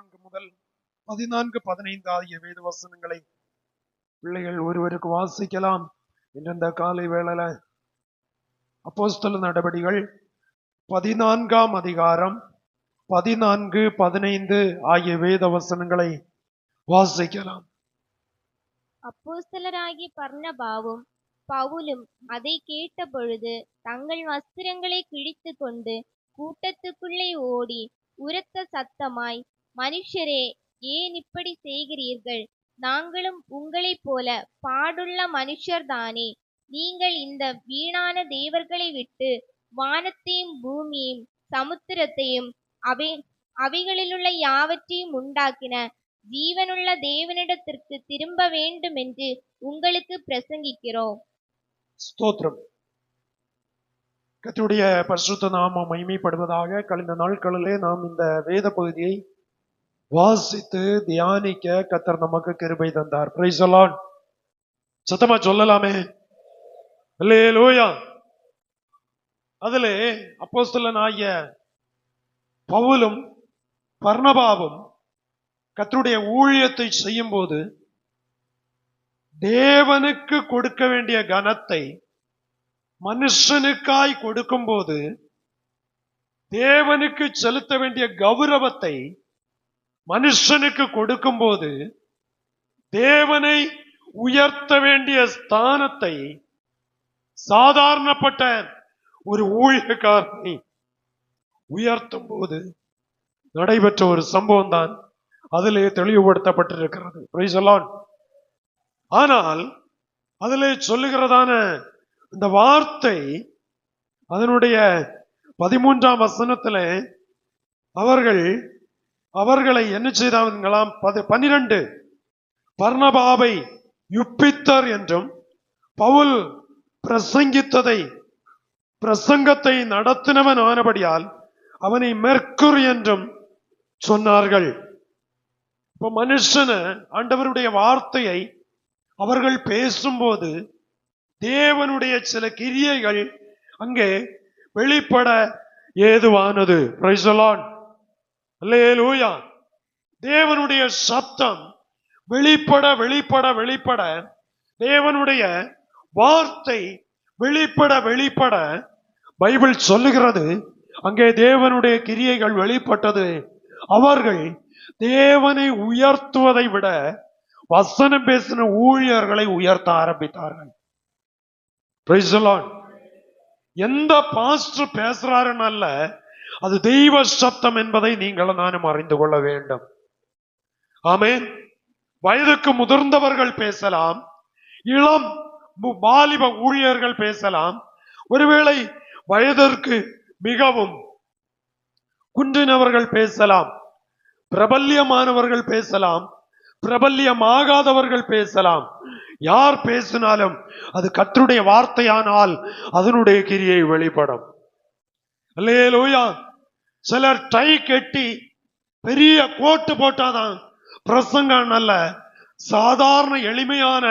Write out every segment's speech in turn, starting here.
14 முதல் 14-15 ஆகிய வேத வசனங்களை பிள்ளைகள் ஒருவருக்கு வாசிக்கலாம். இந்த காலை வேளையில அப்போஸ்தல நடபடிகள் 14ஆம் அதிகாரம் 14-15 ஆகிய வேத வசனங்களை வாசிக்கலாம். அப்போஸ்தலராகிய பர்னபாவும் பவுலும் அதை கேட்ட பொழுது தங்கள் வஸ்திரங்களை கிழித்து கொண்டு கூட்டத்துக்குள்ளே ஓடி உரத்த சத்தமாய், மனுஷரே, ஏன் இப்படி செய்கிறீர்கள்? நாங்களும் உங்களைப் போல பாடுள்ள மனுஷர்தானே. நீங்கள் இந்த வீணான தேவர்களை விட்டு வானத்தையும் பூமியையும் சமுத்திரத்தையும் அவைகளிலுள்ள யாவற்றையும் உண்டாக்கின ஜீவனுள்ள தேவனிடத்திற்கு திரும்ப வேண்டும் என்று உங்களுக்கு பிரசங்கிக்கிறோம். ஸ்தோத்திரம். கர்த்தருடைய பரிசுத்த நாமம் மகிமைப்படுவதாக. கழிந்த நாட்களிலே நாம் இந்த வேத பகுதியை வாசித்து தியானிக்க கர்த்தர் நமக்கு கிருபை தந்தார். Price the Lord. சத்தமா சொல்லலாமே. அல்லேலூயா. அதிலே அப்போஸ்தலனாகிய பவுலும் பர்னபாவும் கர்த்தருடைய ஊழியத்தை செய்யும் போது தேவனுக்கு கொடுக்க வேண்டிய கனத்தை மனுஷனுக்காய் கொடுக்கும் போது தேவனுக்கு செலுத்த வேண்டிய கௌரவத்தை மனுஷனுக்கு கொடுக்கும் போது தேவனை உயர்த்த வேண்டிய ஸ்தானத்தை சாதாரணப்பட்ட ஒரு ஊழியக்காரனை உயர்த்தும் போது நடைபெற்ற ஒரு சம்பவம் தான் அதிலே தெளிவுபடுத்தப்பட்டிருக்கிறது. Price the Lord. ஆனால் அதிலே சொல்லுகிறதான இந்த வார்த்தை அதனுடைய 13ஆம் வசனத்திலே அவர்களை என்ன செய்தாங்களாம்? 12 பர்னபாவை யுப்பித்தர் என்றும் பவுல் பிரசங்கத்தை நடத்தினவன் ஆனபடியால் அவனை மெர்க்குரி என்றும் சொன்னார்கள். இப்ப மனுஷன ஆண்டவருடைய வார்த்தையை அவர்கள் பேசும்போது தேவனுடைய சில கிரியைகள் அங்கே வெளிப்பட ஏதுவானது. Price the Lord. அல்லேலூயா. தேவனுடைய சத்தம் வெளிப்பட தேவனுடைய வார்த்தை வெளிப்பட பைபிள் சொல்லுகிறது அங்கே தேவனுடைய கிரியைகள் வெளிப்பட்டது. அவர்கள் தேவனை உயர்த்துவதை விட வசனம் பேசின ஊழியர்களை உயர்த்த ஆரம்பித்தார்கள். Price the Lord. எந்த பாஸ்டர் பேசுறாருன்னு அல்ல, அது தெய்வ சத்தம் என்பதை நீங்கள் நானும் அறிந்து கொள்ள வேண்டும். ஆமென். வயதுக்கு முதிர்ந்தவர்கள் பேசலாம், இளம் வாலிப ஊழியர்கள் பேசலாம், ஒருவேளை வயதிற்கு மிகவும் குன்றினவர்கள் பேசலாம், பிரபல்யமானவர்கள் பேசலாம், பிரபல்யமாகாதவர்கள் பேசலாம். யார் பேசினாலும் அது கர்த்தருடைய வார்த்தையானால் அதனுடைய கிரியை வெளிப்படும். அல்லேலூயா. சிலர் டை கட்டி பெரிய கோட்டு போட்டாதான் பிரசங்கம் அல்ல, சாதாரண எளிமையான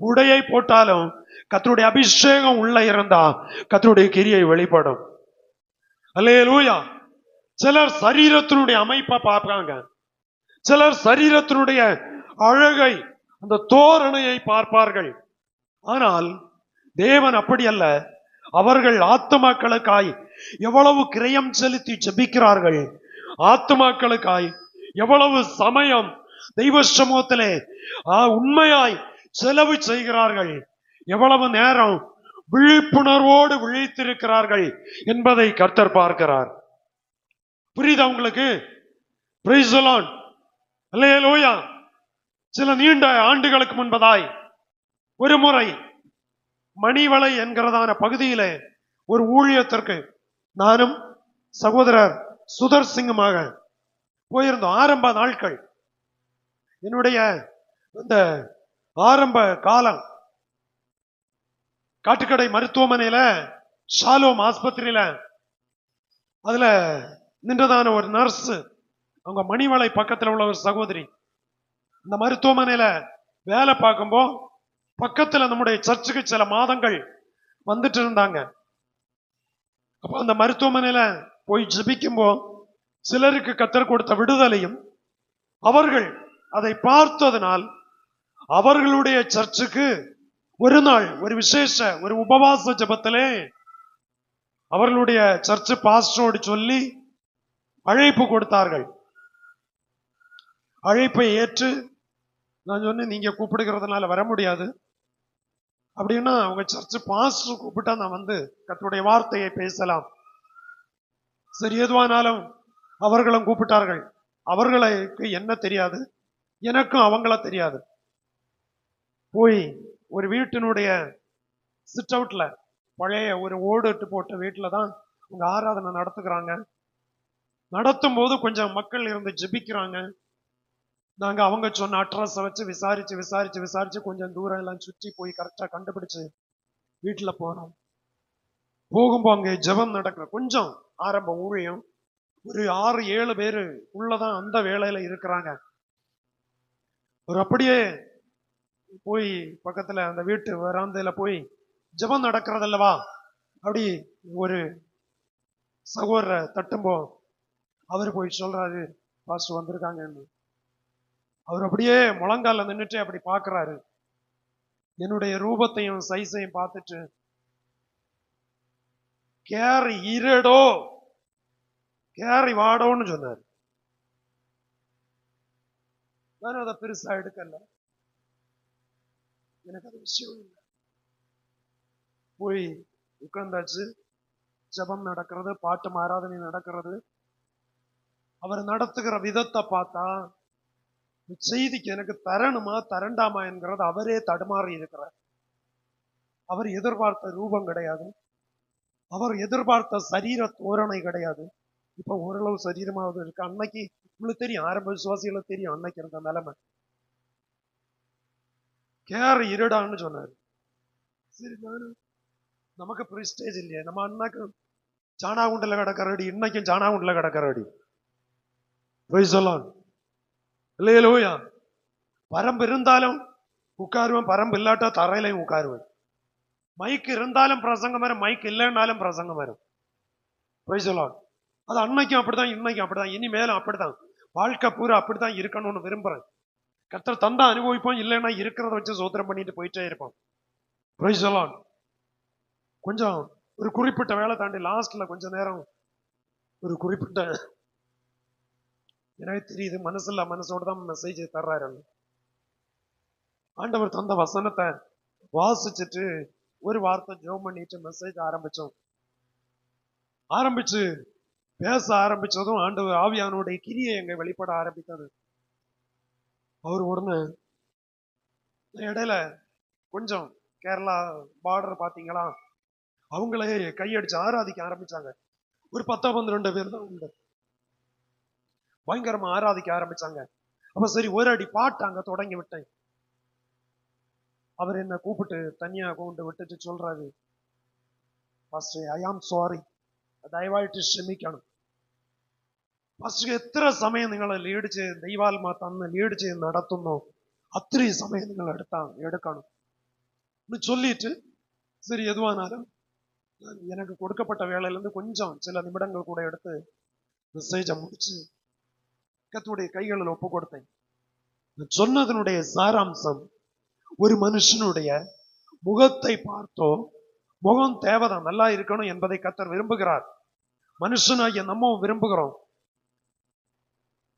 உடையை போட்டாலும் கர்த்தருடைய அபிஷேகம் உள்ள இருந்தா கர்த்தருடைய கிரியை வெளிப்படும். அல்லேலூயா. சிலர் சரீரத்தினுடைய அமைப்பை பார்ப்பாங்க, சிலர் சரீரத்தினுடைய அழகை, அந்த தோரணையை பார்ப்பார்கள். ஆனால் தேவன் அப்படி அல்ல. அவர்கள் ஆத்துமாக்களுக்காய் எவ்வளவு கிரயம் செலுத்தி ஜெபிக்கிறார்கள், ஆத்துமாக்களுக்காய் எவ்வளவு சமயம் தெய்வ சமூகத்திலே உண்மையாய் செலவு செய்கிறார்கள், எவ்வளவு நேரம் விழிப்புணர்வோடு விழித்திருக்கிறார்கள் என்பதை கர்த்தர் பார்க்கிறார். புரியுதா உங்களுக்கு? Praise the Lord. அல்லேலூயா. சில நீண்ட ஆண்டுகளுக்கு முன்பதாய் ஒரு முறை மணிவளை என்கிறதான பகுதியிலே ஒரு ஊழியத்திற்கு நானும் சகோதரர் சுதர் சிங்குமாக போயிருந்தோம். ஆரம்ப நாட்கள், என்னுடைய இந்த ஆரம்ப காலம் காட்டுக்கடை மருத்துவமனையில, ஷாலோம் ஆஸ்பத்திரியில அதுல நின்றதான ஒரு நர்ஸ், அவங்க மணிவளை பக்கத்தில் உள்ள ஒரு சகோதரி, இந்த மருத்துவமனையில வேலை பார்க்கும்போது பக்கத்துல நம்முடைய சர்ச்சுக்கு சில மாதங்கள் வந்துட்டு இருந்தாங்க. அப்ப அந்த மருத்துவமனையில போய் ஜெபிக்கும்போது சிலருக்கு கர்த்தர் கொடுத்த விடுதலையும் அவர்கள் அதை பார்த்ததனால் அவர்களுடைய சர்ச்சுக்கு ஒரு நாள் ஒரு விசேஷ ஒரு உபவாச ஜெபத்திலே அவர்களுடைய சர்ச்சு பாஸ்டரோடு சொல்லி அழைப்பு கொடுத்தார்கள். அழைப்பை ஏற்று நான் சொன்னேன், நீங்க கூப்பிடுகிறதுனால வர முடியாது அப்படின்னா அவங்க சர்ச்சு பாஸ்டர் கூப்பிட்டா நான் வந்து கர்த்தருடைய வார்த்தையை பேசலாம். சரி, எதுவானாலும் அவர்களும் கூப்பிட்டார்கள். அவர்களுக்கு என்ன தெரியாது, எனக்கும் அவங்கள தெரியாது. போய் ஒரு வீட்டினுடைய சிட் அவுட்ல, பழைய ஒரு ஓடு போட்ட வீட்டுல தான் அவங்க ஆராதனை நடத்துகிறாங்க. நடத்தும் போது கொஞ்சம் மக்கள் இருந்து ஜெபிக்கிறாங்க. நாங்க அவங்க சொன்ன அட்ரஸை வச்சு விசாரிச்சு கொஞ்சம் தூரம் எல்லாம் சுற்றி போய் கரெக்டா கண்டுபிடிச்சு வீட்டுல போனோம். போகும்போ அங்கே ஜெபம் நடக்கிற கொஞ்சம் ஆரம்ப ஊழியம் ஒரு 6-7 பேரு உள்ளதான் அந்த வேலையில இருக்கிறாங்க. ஒரு அப்படியே போய் பக்கத்துல அந்த வீட்டு வராந்தையில போய் ஜெபம் நடக்கிறது அல்லவா, அப்படி ஒரு சகோதர தட்டும்போ அவரு போய் சொல்றாரு, பாஸ்டர் வந்திருக்காங்கன்னு. அவர் அப்படியே முழங்கால நின்றுட்டு அப்படி பாக்குறாரு. என்னுடைய ரூபத்தையும் சைஸையும் பார்த்துட்டு, கேரி இரடோ கேரி வாடோன்னு சொன்னார். நான் அதை பெருசா எடுக்கல, எனக்கு அது விஷயம் இல்லை. போய் உட்கார்ந்தாச்சு. ஜெபம் நடக்கிறது, பாட்டு ஆராதனை நடக்கிறது. அவர் நடத்துகிற விதத்தை பார்த்தா செய்திக்கு எனக்கு தரணுமா தரண்டாமா என்கிறது அவரே தடுமாறி இருக்கிறார். அவர் எதிர்பார்த்த ரூபம் கிடையாது, அவர் எதிர்பார்த்த சரீர தோரணை கிடையாது. இப்ப ஓரளவு சரீரமாவது இருக்கு. அன்னைக்கு உங்களுக்கு தெரியும், ஆரம்ப விசுவாசிகளுக்கு தெரியும் அன்னைக்கு இருந்த நிலைமை. கேர் இருடான்னு சொன்னாரு. சரி, நானு நமக்கு பிரிஸ்டேஜ் இல்லையே, நம்ம அண்ணாக்கு சாணாகுண்டில் கிடக்கிறடி, இன்னைக்கும் சாணாகுண்டில் கிடக்கிறடி. இல்லையா, பரம்பு இருந்தாலும் உட்காருவேன், பரம்பு இல்லாட்டா தரையிலையும் உட்காருவேன். மைக் இருந்தாலும் பிரசங்கம் வரும், மைக் இல்லைன்னாலும் பிரசங்கம் வரும். அது அன்னைக்கும் அப்படிதான், இன்னைக்கும் அப்படிதான், இனிமேலும் அப்படிதான். வாழ்க்கை பூரா அப்படித்தான் இருக்கணும்னு விரும்புறேன். கர்த்தர் தந்தா அனுபவிப்போம், இல்லைன்னா இருக்கிறத வச்சு சோத்திரம் பண்ணிட்டு போயிட்டே இருப்போம். கொஞ்சம் ஒரு குறிப்பிட்ட வேலை தாண்டி லாஸ்ட்ல கொஞ்ச நேரம் ஒரு குறிப்பிட்ட, எனக்கு தெரியுது மனசுல மனசோட தான் மெசேஜ் தர்றாரு. ஆண்டவர் தந்த வசனத்தை வாசிச்சுட்டு ஒரு வார்த்தை ஜெபம் பண்ணிட்டு மெசேஜ் ஆரம்பிச்சு பேச ஆரம்பிச்சதும் ஆண்டவர் ஆவியானுடைய கிரியை எங்க வெளிப்பட ஆரம்பித்தது. அவர் உடனே இடையில கொஞ்சம் கேரளா பார்டர் பாத்தீங்களா, அவங்களே கையடிச்சு ஆராதிக்க ஆரம்பிச்சாங்க. ஒரு 10-12 பேர் தான் உண்டு. பயங்கரமா ஆராதிக்க ஆரம்பிச்சாங்க. அப்ப சரி, ஒரு அடி பாட்டு அங்க தொடங்கி விட்டேன். அவர் என்ன கூப்பிட்டு தனியா கொண்டு விட்டுட்டு சொல்றாரு, பாஸ்டர் ஐ ஆம் சாரி, ദയവായിട്ട് ക്ഷമിക്കണം. പാസ്റ്റർ എത്ര സമയം നിങ്ങൾ ലീഡ് ചെയ്ത് ദൈവാത്മാ തന്ന് ലീഡ് ചെയ്ത് നടത്തുന്നു, അത്രയും സമയം നിങ്ങൾ എടുക്കണം சொல்லிட்டு, சரி எதுவானாலும் எனக்கு கொடுக்கப்பட்ட வேலையில இருந்து கொஞ்சம் சில நிமிடங்கள் கூட எடுத்து மெசேஜை முடிச்சு கர்த்தருடைய கைகளில் ஒப்பு கொடுத்தேன். சொன்னதனுடைய சாராம்சம், ஒரு மனுஷனுடைய முகத்தை பார்த்தோ, முகம் தேவைதான், நல்லா இருக்கணும் என்பதை கர்த்தர் விரும்புகிறார். மனுஷனாகிய நம்ம விரும்புகிறோம்.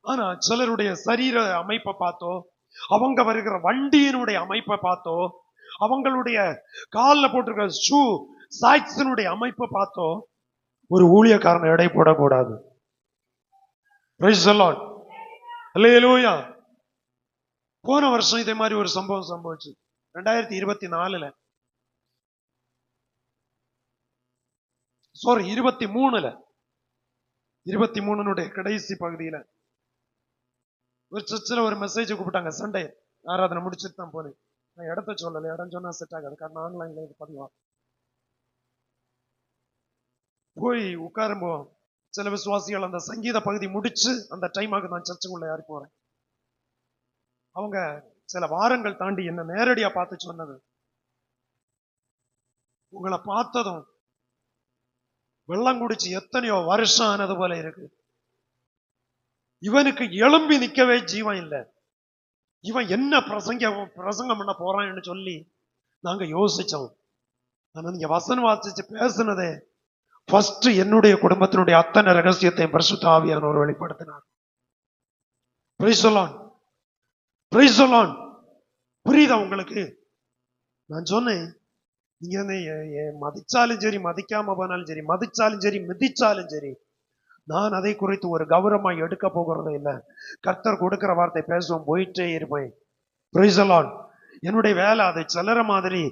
ஆனா சிலருடைய சரீர அமைப்பை பார்த்தோ, அவங்க வருகிற வண்டியினுடைய அமைப்பை பார்த்தோ, அவங்களுடைய காலில் போட்டிருக்கிற ஷூ சாக்ஸினுடைய அமைப்பை பார்த்தோ ஒரு ஊழியக்காரனை எடை போடக்கூடாது. அல்லேலூயா. போன வருஷம் இதே மாதிரி ஒரு சம்பவம் சம்பவிச்சு 2024 23 கடைசி பகுதியில ஒரு சர்ச்சில் ஒரு மெசேஜ் கூப்பிட்டாங்க. சண்டே ஆராதனை முடிச்சுட்டு தான் போனேன். நான் இடத்த சொல்லலை, இடம் சொன்னா செட் ஆகாது, காரணம் ஆன்லைன்ல இது பதிவா. போய் உட்காரும்போ சில விசுவாசிகள் அந்த சங்கீத பகுதி முடிச்சு அந்த டைமாக நான் சர்ச்சுக்குள்ள யாரு போறேன். அவங்க சில வாரங்கள் தாண்டி என்ன நேரடியா பார்த்து சொன்னது, உங்களை பார்த்ததும் வெள்ளம் குடிச்சு எத்தனையோ வருஷம் ஆனது போல இருக்கு. இவனுக்கு எழும்பி நிக்கவே ஜீவன் இல்லை. இவன் என்ன பிரசங்கம் பண்ண போறான்னு சொல்லி நாங்க யோசிச்சோம். ஆனா நீங்க வசனம் வாசிச்சு பேசுனதே ஃபர்ஸ்ட் என்னுடைய குடும்பத்தினுடைய அத்தனை ரகசியத்தை பரிசுத்த ஆவியானவர் வெளிப்படுத்தினார். Price the Lord, price the Lord. புரியுதா உங்களுக்கு? நான் சொன்னேன், நீங்க மதிச்சாலும் சரி, மதிக்காம போனாலும் சரி, மதிச்சாலும் சரி, மிதிச்சாலும் சரி, நான் அதை குறித்து ஒரு கௌரவமா எடுக்க போகிறது இல்லை. கர்த்தர் கொடுக்கிற வார்த்தை பேசுவோம், போயிட்டே இருப்பேன். Price the Lord. என்னுடைய வேலை அதை சிலர மாதிரி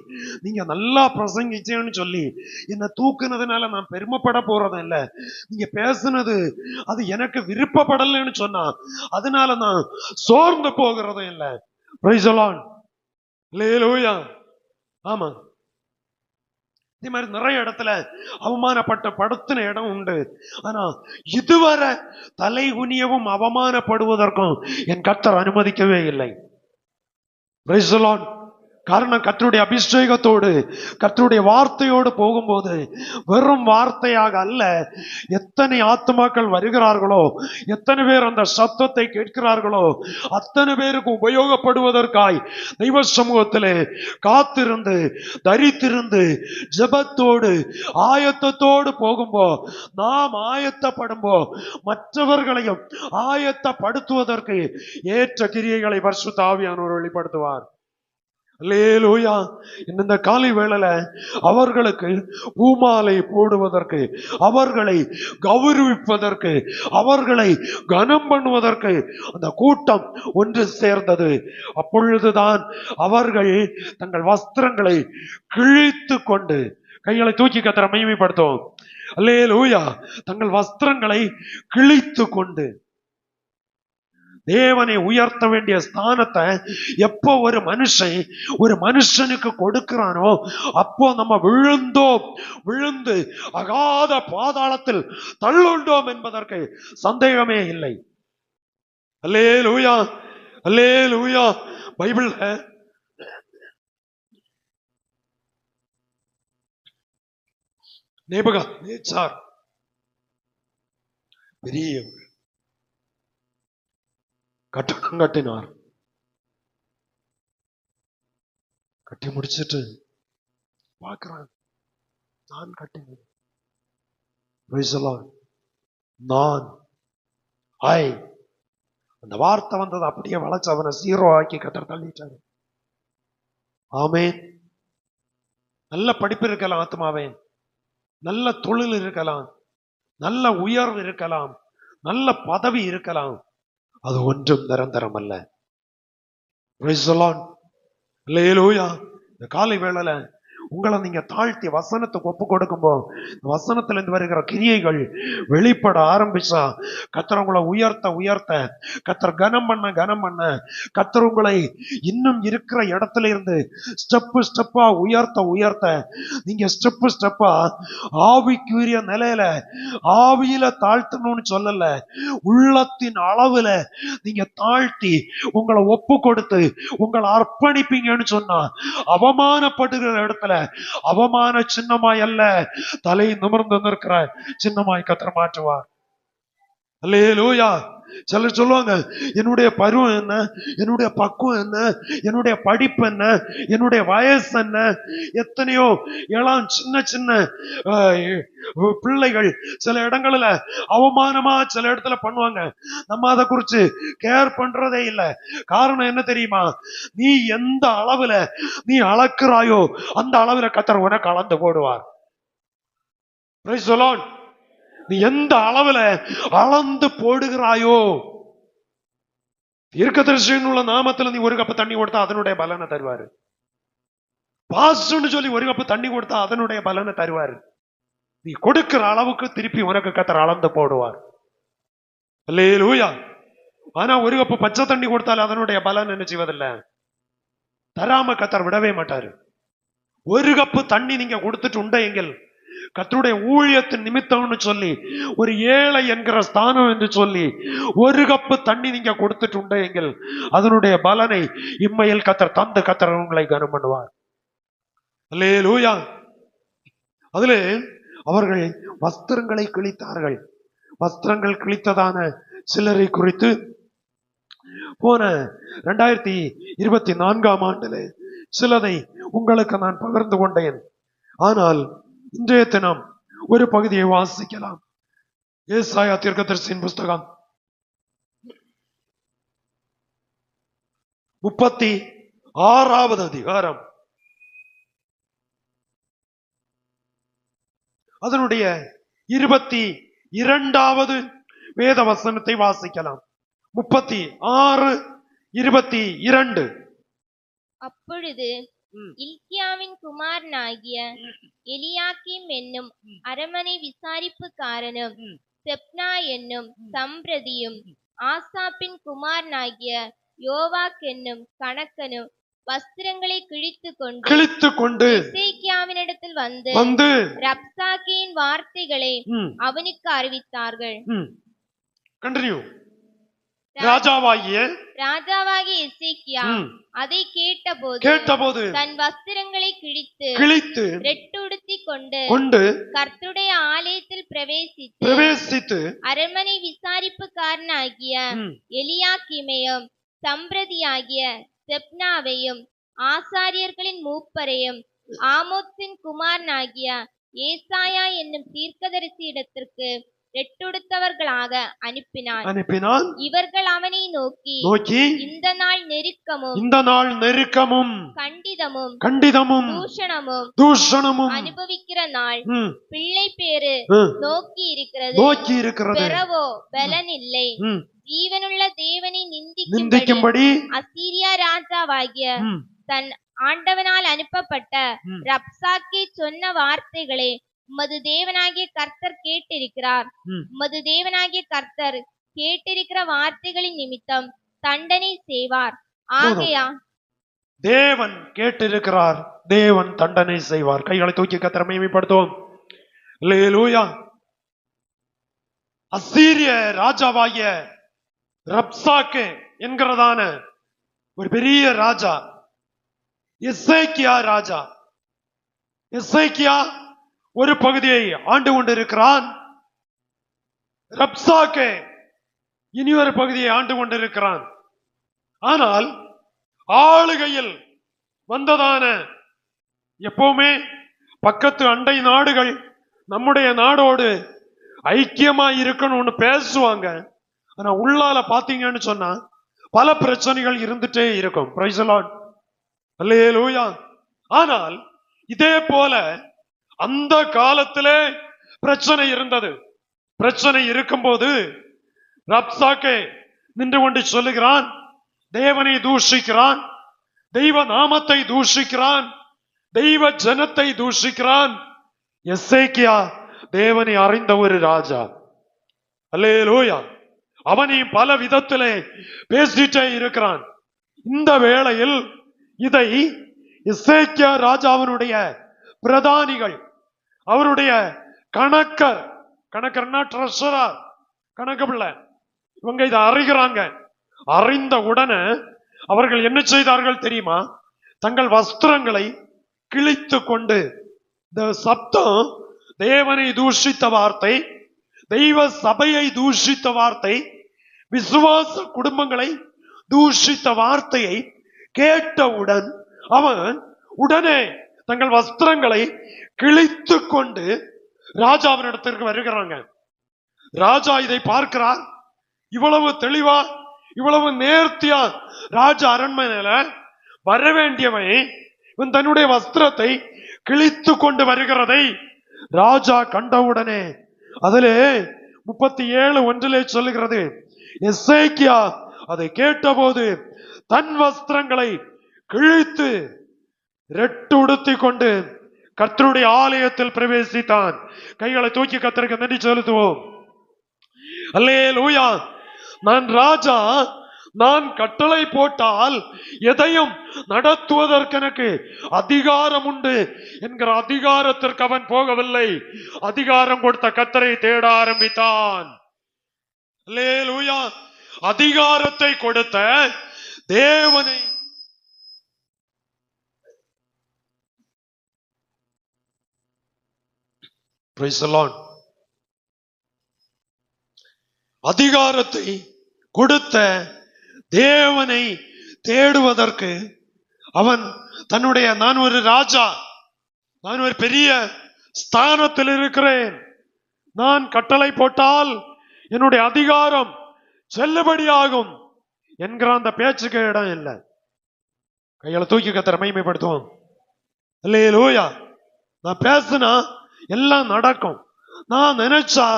நீங்க நல்லா பிரசங்கிச்சேன்னு சொல்லி என்ன தூக்குனதுனால நான் பெருமைப்பட போறதும் இல்லை. நீங்க பேசுனது அது எனக்கு விருப்பப்படலைன்னு சொன்னா அதனால நான் சோர்ந்து போகிறதும் இல்லை. Praise the Lord. அல்லேலூயா. ஆமா, இதே மாதிரி நிறைய இடத்துல படுத்தின இடம் உண்டு. ஆனா இதுவரை தலை குனியவும் அவமானப்படுவதற்கும் என் கர்த்தர் அனுமதிக்கவே இல்லை. Praise the Lord. காரணம், கர்த்தருடைய அபிஷேகத்தோடு கர்த்தருடைய வார்த்தையோடு போகும்போது வெறும் வார்த்தையாக அல்ல, எத்தனை ஆத்மாக்கள் வருகிறார்களோ, எத்தனை பேர் அந்த சத்தத்தை கேட்கிறார்களோ, அத்தனை பேருக்கு உபயோகப்படுவதற்காய் தெய்வ சமூகத்திலே காத்திருந்து தரித்திருந்து ஜெபத்தோடு ஆயத்தத்தோடு போகும்போ, நாம் ஆயத்தப்படும்போ மற்றவர்களையும் ஆயத்தப்படுத்துவதற்கு ஏற்ற கிரியைகளை பரிசுத்த ஆவியானவர் வெளிப்படுத்துவார். அல்லேலூயா. இந்த காலை வேளையில அவர்களுக்கு பூமாலை போடுவதற்கு, அவர்களை கௌரவிப்பதற்கு, அவர்களை கனம் பண்ணுவதற்கு அந்த கூட்டம் ஒன்று சேர்ந்தது. அப்பொழுதுதான் அவர்கள் தங்கள் வஸ்திரங்களை கிழித்து கொண்டு, கைகளை தூக்கி கர்த்தரை மகிமைப்படுத்தும். அல்லேலூயா. தங்கள் வஸ்திரங்களை கிழித்து கொண்டு தேவனை உயர்த்த வேண்டிய ஸ்தானத்தை எப்போ ஒரு மனுஷனுக்கு கொடுக்கிறானோ அப்போ நம்ம விழுந்து அகாத பாதாளத்தில் தள்ளுண்டோம் என்பதற்கு சந்தேகமே இல்லை. அல்லேலூயா, அல்லேலூயா. பைபிள்ல நேபுகாத்நேச்சார் பெரிய கட்டடம் கட்டினார். கட்டி முடிச்சிட்டு பார்க்கிறான், நான் கட்டினேன். அந்த வார்த்தை வந்தது அப்படியே வளைச்சு அவனை சீரோ ஆக்கி கர்த்தர் தள்ளிட்டாரு. ஆமென். நல்ல படிப்பு இருக்கலாம், ஆத்மாவே நல்ல தொழில் இருக்கலாம், நல்ல உயர்வு இருக்கலாம், நல்ல பதவி இருக்கலாம், அது ஒன்றும் நிரந்தரம் அல்ல. Praise the Lord. அல்லேலூயா. இந்த காலை வேளையில உங்களை நீங்க தாழ்த்தி வசனத்துக்கு ஒப்பு கொடுக்கும்போ வசனத்துல இருந்து வருகிற கிரியைகள் வெளிப்பட ஆரம்பிச்சா கர்த்தர் உங்களை உயர்த்த கர்த்தர் கனம் பண்ண கர்த்தர் உங்களை இன்னும் இருக்கிற இடத்துல இருந்து ஸ்டெப்பா உயர்த்த நீங்க ஸ்டெப்பா ஆவிக்குரிய நிலையில ஆவியில தாழ்த்தணும்னு சொல்லல, உள்ளத்தின் அளவுல நீங்க தாழ்த்தி உங்களை ஒப்பு கொடுத்து உங்களை அர்ப்பணிப்பீங்கன்னு சொன்னா அவமானப்படுகிற இடத்துல அவமான சின்னமாய் அல்ல, தலை நிமிர்ந்து நிற்கிற சின்னமாய் கர்த்தர் மாற்றுவார். அல்லேலூயா. சிலர் சொல்லுவாங்க, என்னுடைய பருவம் என்ன, என்னுடைய பக்குவம் என்ன, என்னுடைய படிப்பு என்ன, என்னுடைய வயசு என்ன. எத்தனையோ இளம் சின்ன பிள்ளைகள் சில இடங்கள்ல அவமானமா சில இடத்துல பண்ணுவாங்க. நம்ம அதை குறிச்சு கேர் பண்றதே இல்லை. காரணம் என்ன தெரியுமா? நீ எந்த அளவுல நீ அளக்குறாயோ அந்த அளவுல கர்த்தர் உனக்கு அளந்து போடுவார். Price the Lord. நீ எந்த அளவுல அளந்து போடுகிறாயோ, தீர்க்கதரிசியின் உள்ள நாமத்துல நீ ஒரு கப்பு தண்ணி கொடுத்தா அதனுடைய பலனை தருவாரு. பாஸ்ன்னு சொல்லி ஒரு கப்பு தண்ணி கொடுத்தா அதனுடைய பலனை தருவாரு. நீ கொடுக்கிற அளவுக்கு திருப்பி உனக்கு கர்த்தர் அளந்து போடுவார். அல்லேலூயா. ஆனா ஒரு கப்பு பச்சை தண்ணி கொடுத்தாலும் அதனுடைய பலன் என்ன செய்வதில்லை, தராம கர்த்தர் விடவே மாட்டாரு. ஒரு கப்பு தண்ணி நீங்க கொடுத்துட்டு உண்டையெങ്കിൽ கர்த்தருடைய ஊழியத்தின் நிமித்தம்னு சொல்லி ஒரு ஏழை என்கிற ஸ்தானம் என்று சொல்லி ஒரு கப்பு தண்ணி நீங்க கொடுத்துட்டு உண்டையெങ്കിൽ அதனுடைய பலனை இம்மையில் கர்த்தர் தந்து கர்த்தர் உங்களை கனம் பண்ணுவார். அல்லேலூயா. அதுல அவர்கள் வஸ்திரங்களை கிழித்தார்கள். வஸ்திரங்கள் கிழித்ததான சிலரை குறித்து போன 2024 ஆண்டிலே சிலதை உங்களுக்கு நான் பகிர்ந்து கொண்டேன். ஆனால் இன்றைய தினம் ஒரு பகுதியை வாசிக்கலாம். ஏசாயா தீர்க்கதரிசியின் புஸ்தகம் 36வது அதிகாரம் அதனுடைய 22வது வேத வசனத்தை வாசிக்கலாம். 36:22. அப்பொழுது இல்க்கியாவின் குமாரனாகிய எலியாக்கீம் என்னும் அரமனை விசாரிப்புக்காரனும் செப்னா என்னும் சம்பிரதியும் ஆசாப்பின் குமாரனாகிய யோவாக் என்னும் கணக்கனும் வஸ்திரங்களை கிழித்து கொண்டு எசேக்கியாவினிடத்தில் வந்து ரப்சாக்கேயின் வார்த்தைகளை அவனுக்கு அறிவித்தார்கள். கண்டினியூ. ராஜாவாகிய எசேக்கியா அதை கேட்டபோது தன் வஸ்திரங்களை கிழித்து ரெட்டுடுத்தி கொண்டு கர்த்தருடைய ஆலயத்தில் பிரவேசித்து அரண்மனை விசாரிப்புக்காரனாகிய எலியாக்கீமையும் சம்பிரதியாகிய செப்னாவையும் ஆசாரியர்களின் மூப்பரையும் ஆமோத்சின் குமாரனாகிய ஏசாயா என்னும் தீர்க்கதரிசி இடத்திற்கு ரெட்டுடுத்தவர்களாக அனுப்பினான். இவர்கள் அவனை நோக்கி இந்த நாள் நெருக்கமும் கண்டிதமும் தூஷணமும் அனுபவிக்கிற நாள், பிள்ளை பேரு நோக்கி இருக்கிறது, பெறவோ பலன் இல்லை. ஜீவனுள்ள தேவனை நிந்திக்கும்படி அசீரியா ராஜாவாகிய தன் ஆண்டவனால் அனுப்பப்பட்ட ரப்சாக்கே சொன்ன வார்த்தைகளை உமது தேவனாகிய கர்த்தர் கேட்டிருக்கிறார். உமது தேவனாகிய கர்த்தர் கேட்டிருக்கிற வார்த்தைகளின் நிமித்தம் தண்டனை செய்வார். ஆகையா தேவன் கேட்டிருக்கிறார், தேவன் தண்டனை செய்வார். கைகளை தூக்கி கர்த்தரை மகிமைப்படுத்துவோம். அல்லேலூயா. அசீரிய ராஜாவாகிய ரப்சாக்கே என்கிறதான ஒரு பெரிய ராஜா, எசேக்கியா ராஜா. எசேக்கியா ஒரு பகுதியை ஆண்டு கொண்டிருக்கிறான். ரப்சாக்கே இனி ஒரு பகுதியை ஆண்டு கொண்டிருக்கிறான். ஆனால் ஆளுகையில் வந்ததான எப்பவுமே பக்கத்து அண்டை நாடுகள் நம்முடைய நாடோடு ஐக்கியமா இருக்கணும்னு பேசுவாங்க. ஆனா உள்ளால பாத்தீங்கன்னு சொன்னா பல பிரச்சனைகள் இருந்துட்டே இருக்கும். Praise the Lord. அல்லேலூயா. ஆனால் இதே போல அந்த காலத்திலே பிரச்சனை இருந்தது. பிரச்சனை இருக்கும்போது ரப்சாக்கே நின்று கொண்டு சொல்லுகிறான், தேவனை தூஷிக்கிறான், தெய்வ நாமத்தை தூஷிக்கிறான், தெய்வ ஜனத்தை தூஷிக்கிறான். எசேக்கியா தேவனை அறிந்த ஒரு ராஜா. அல்லேலூயா. அவனையும் பல விதத்திலே பேசிட்டே இருக்கிறான். இந்த வேளையில் இதை எசேக்கியா ராஜாவினுடைய பிரதானிகள், அவருடைய கணக்கர்னா ட்ரெஷரர், கணக்கு பிள்ளை, இவங்க இதை அறிகிறாங்க. அறிந்த உடனே அவர்கள் என்ன செய்தார்கள் தெரியுமா? தங்கள் வஸ்திரங்களை கிழித்து கொண்டு, இந்த சப்தம் தேவனை தூஷித்த வார்த்தை, தெய்வ சபையை தூஷித்த வார்த்தை, விசுவாச குடும்பங்களை தூஷித்த வார்த்தையை கேட்டவுடன் அவன் உடனே தங்கள் வஸ்திரங்களை கிழித்து கொண்டு ராஜாவினிடத்திற்கு வருகிறாங்க. ராஜா இதை பார்க்கிறார். இவ்வளவு தெளிவா, இவ்வளவு நேர்த்தியா ராஜா அரண்மனையில வர வேண்டியவன் இவன் தன்னுடைய வஸ்திரத்தை கிழித்து கொண்டு வருகிறதை ராஜா கண்டவுடனே, அதிலே 37:1 சொல்லுகிறது, எசேக்கியா அதை கேட்டபோது தன் வஸ்திரங்களை கிழித்து ரெட்டு உடுத்தி கொண்டு கர்த்தருடைய ஆலயத்தில் பிரவேசித்தான். கைகளை தூக்கி கர்த்தருக்கு நன்றி செலுத்துவோம். அல்லேலூயா. நான் ராஜா, நான் கட்டளை போட்டால் எதையும் நடத்துவதற்கு எனக்கு அதிகாரம் உண்டு என்கிற அதிகாரத்திற்கு அவன் போகவில்லை. அதிகாரம் கொடுத்த கர்த்தரை தேட ஆரம்பித்தான். அல்லேலூயா. அதிகாரத்தை கொடுத்த தேவனை Praise the Lord. அதிகாரத்தை கொடுத்த தேவனை தேடுவதற்கு அவன் தன்னுடைய, நான் ஒரு ராஜா, நான் ஒரு பெரிய ஸ்தானத்தில் இருக்கிறேன், நான் கட்டளை போட்டால் என்னுடைய அதிகாரம் செல்லுபடியாகும் என்கிற அந்த பேச்சுக்கு இடம் இல்லை. கையில தூக்கி கர்த்தரை மகிமைப்படுத்துவோம். அல்லேலூயா. நான் பேசுனா எல்லாம் நடக்கும், நான் நினைச்சா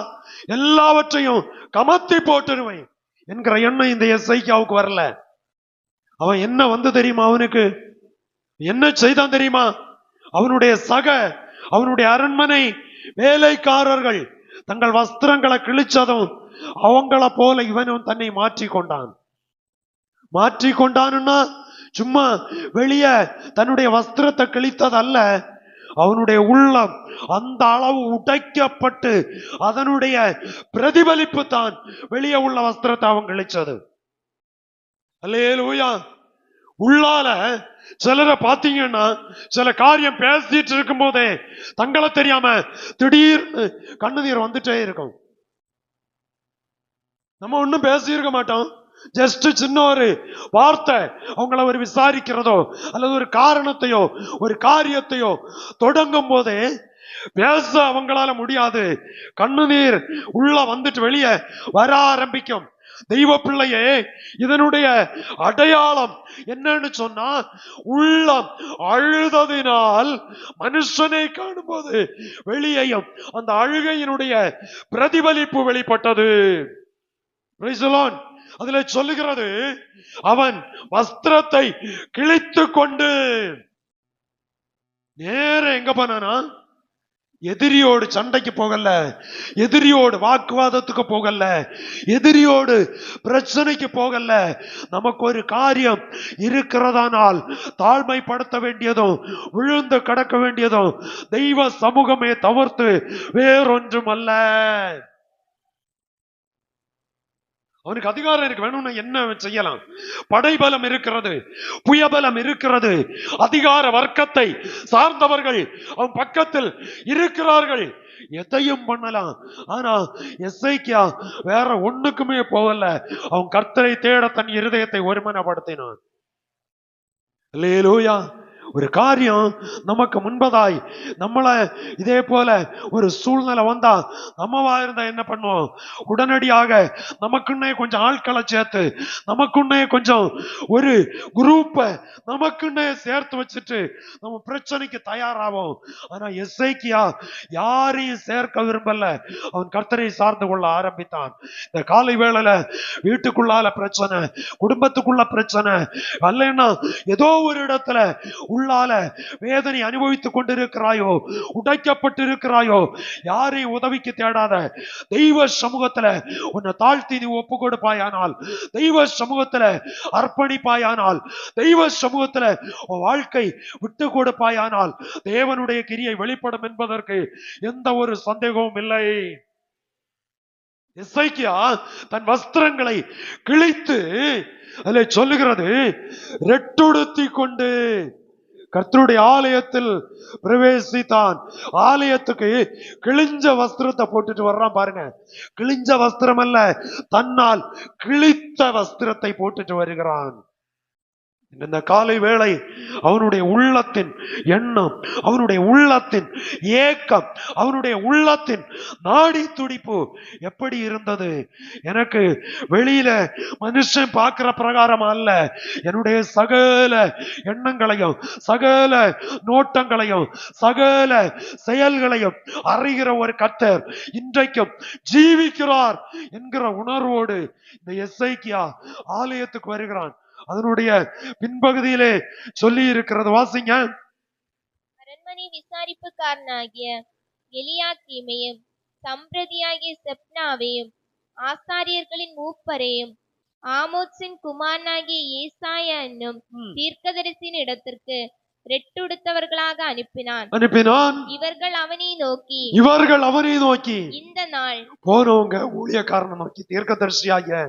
எல்லாவற்றையும் கமத்தி போட்டுருவேன் என்கிற எண்ணம் இந்த எசேக்கியாவுக்கு வரல. அவன் என்ன வந்து தெரியுமா, அவனுக்கு என்ன செய்தான் தெரியுமா? அவனுடைய அரண்மனை வேலைக்காரர்கள் தங்கள் வஸ்திரங்களை கிழிச்சதும் அவங்கள போல இவனும் தன்னை மாற்றிக்கொண்டான்னா சும்மா வெளியே தன்னுடைய வஸ்திரத்தை கிழித்ததல்ல, அவனுடைய உள்ளம் அந்த அளவு உடைக்கப்பட்டு அதனுடைய பிரதிபலிப்பு தான் வெளியே உள்ள வஸ்திரத்தை அவன் கிழிச்சது. அல்லேலூயா. உள்ளால சிலரை பாத்தீங்கன்னா சில காரியம் பேசிட்டு இருக்கும் போதே தங்களை தெரியாம திடீர்னு கண்ணுநீர் வந்துட்டே இருக்கும். நம்ம ஒன்னும் பேசியிருக்க மாட்டோம், ஜஸ்ட் சின்ன ஒரு வார்த்தை அவங்கள ஒரு விசாரிக்கிறதோ அல்லது ஒரு காரணத்தையோ ஒரு காரியத்தையோ தொடங்கும் போதே பேச அவங்களால முடியாது, கண்ணுநீர் உள்ள வந்துட்டு வெளியே வர ஆரம்பிக்கும். தெய்வ பிள்ளையே, இதனுடைய அடையாளம் என்னன்னு சொன்னா, உள்ளம் அழுததினால் மனுஷனை காணும்போது வெளியேயும் அந்த அழுகையினுடைய பிரதிபலிப்பு வெளிப்பட்டது. அதுல சொல்லுகிறது, அவன் வஸ்திரத்தை கிழித்து கொண்டு நேர எங்க போனானா, எதிரியோடு சண்டைக்கு போகல, எதிரியோடு வாக்குவாதத்துக்கு போகல, எதிரியோடு பிரச்சனைக்கு போகல. நமக்கு ஒரு காரியம் இருக்கிறதானால் தாழ்மைப்படுத்த வேண்டியதும் விழுந்து கடக்க வேண்டியதும் தெய்வ சமூகமே தவிர்த்து வேறொன்றும் அல்ல. அவனுக்கு அதிகாரம் இருக்கு, வேணும்னா என்ன செய்யலாம், படைபலம் இருக்கிறது, புயபலம் இருக்கிறது, அதிகார வர்க்கத்தை சார்ந்தவர்கள் அவன் பக்கத்தில் இருக்கிறார்கள், எதையும் பண்ணலாம். ஆனா எசேக்கியா வேற ஒண்ணுக்குமே போகல, அவன் கர்த்தரை தேட தன் இருதயத்தை ஒருமனப்படுத்தினான். அல்லேலூயா. ஒரு காரியம் நமக்கு முன்பதாய் நம்மள இதே போல ஒரு சூழ்நிலை வந்தா நம்மவா இருந்தா என்ன பண்ணுவோம், உடனடியாக நமக்குன்னே கொஞ்சம் ஆட்களை சேர்த்து, நமக்குன்னே கொஞ்சம் ஒரு குரூப்பை நமக்குன்னே சேர்த்து வச்சுட்டு நம்ம பிரச்சனைக்கு தயாராகும். ஆனா எசேக்கியா யாரையும் சேர்க்க விரும்பல, அவன் கர்த்தரை சார்ந்து கொள்ள ஆரம்பித்தான். இந்த காலை வேளையில வீட்டுக்குள்ளால பிரச்சனை, குடும்பத்துக்குள்ள பிரச்சனை, அல்லைன்னா ஏதோ ஒரு இடத்துல உள்ளால வேதனை அனுபவித்துக் கொண்டிருக்கிறாயோ, உடைக்கப்பட்டு இருக்கிறாயோ, யாரையும் உதவிக்கு தேடாத, தெய்வ சமூகத்துல உன்னை தாழ்த்தி நீ ஒப்பு கொடுப்பாயானால், தெய்வ சமூகத்துல அர்ப்பணிப்பாயானால், தெய்வ சமூகத்துல வாழ்க்கை விட்டு கொடுப்பாயானால் தேவனுடைய கிரியை வெளிப்படும் என்பதற்கு எந்த ஒரு சந்தேகமும் இல்லை. எசேக்கியா தன் வஸ்திரங்களை கிழித்து, அதில் சொல்லுகிறது, ரெட்டுடுத்தி கொண்டு கர்த்தருடைய ஆலயத்தில் பிரவேசித்தான். ஆலயத்துக்கு கிழிஞ்ச வஸ்திரத்தை போட்டுட்டு வர்றான் பாருங்க. கிழிஞ்ச வஸ்திரம் அல்ல, தன்னால் கிழித்த வஸ்திரத்தை போட்டுட்டு வருகிறான். இந்த காலை வேளை அவனுடைய உள்ளத்தின் எண்ணம், அவனுடைய உள்ளத்தின் ஏக்கம், அவனுடைய உள்ளத்தின் நாடி துடிப்பு எப்படி இருந்தது? எனக்கு வெளியில மனுஷன் பார்க்கிற பிரகாரம் அல்ல, என்னுடைய சகல எண்ணங்களையும் சகல நோட்டங்களையும் சகல செயல்களையும் அறிகிற ஒரு கர்த்தர் இன்றைக்கும் ஜீவிக்கிறார் என்கிற உணர்வோடு இந்த எசேக்கியா ஆலயத்துக்கு வருகிறான். அதனுடைய பின்பகுதியிலே சொல்லி இருக்கிறது, வாசிங்க. அரண்மனை விசாரிப்புக்காரனாகிய எலியாக்கீமையும் சம்பிரதியாகிய செப்னாவையும் ஆசாரியர்களின் மூப்பரையும் ஆமோத்சின் குமாரனாகிய ஏசாயா என்னும் தீர்க்கதரிசியின் இடத்திற்கு ரெட்டுடுத்தவர்களாக அனுப்பினான். இவர்கள் அவனை நோக்கி இந்த நாள் போனவங்க ஊழியக்காரனை நோக்கி, தீர்க்கதரிசியாகிய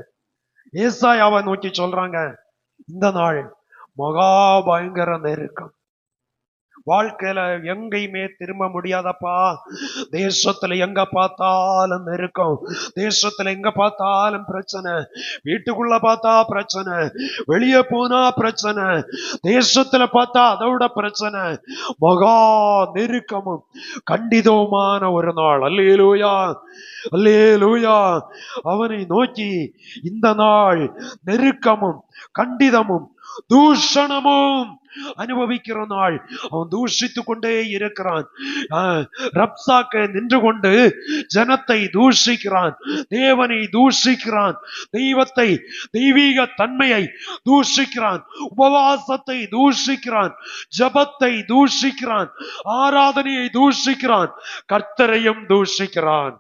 ஏசாயாவை நோக்கி சொல்றாங்க, இந்த நாள் மகா பயங்கர நெருக்கம், வாழ்க்கையில எங்கேயுமே திரும்ப முடியாதப்பா. தேசத்துல எங்க பார்த்தாலும் நெருக்கம், தேசத்துல எங்க பார்த்தாலும் பிரச்சனை, வீட்டுக்குள்ள பார்த்தா பிரச்சனை, வெளியே போனா பிரச்சனை, தேசத்துல பார்த்தா அதோட பிரச்சனை, மகா நெருக்கமும் கண்டிதமான ஒரு நாள். அல்லேலூயா, அல்லேலூயா. அவனை நோக்கி இந்த நாள் நெருக்கமும் கண்டிதமும் தூஷணமும் அனுபவிக்கிற நாள். அவன் தூஷித்துக் கொண்டே இருக்கிறான். ரப்சாக்கை நின்று கொண்டு ஜனத்தை தூஷிக்கிறான், தேவனை தூஷிக்கிறான், தெய்வத்தை, தெய்வீக தன்மையை தூஷிக்கிறான், உபவாசத்தை தூஷிக்கிறான், ஜபத்தை தூஷிக்கிறான், ஆராதனையை தூஷிக்கிறான், கர்த்தரையும் தூஷிக்கிறான்.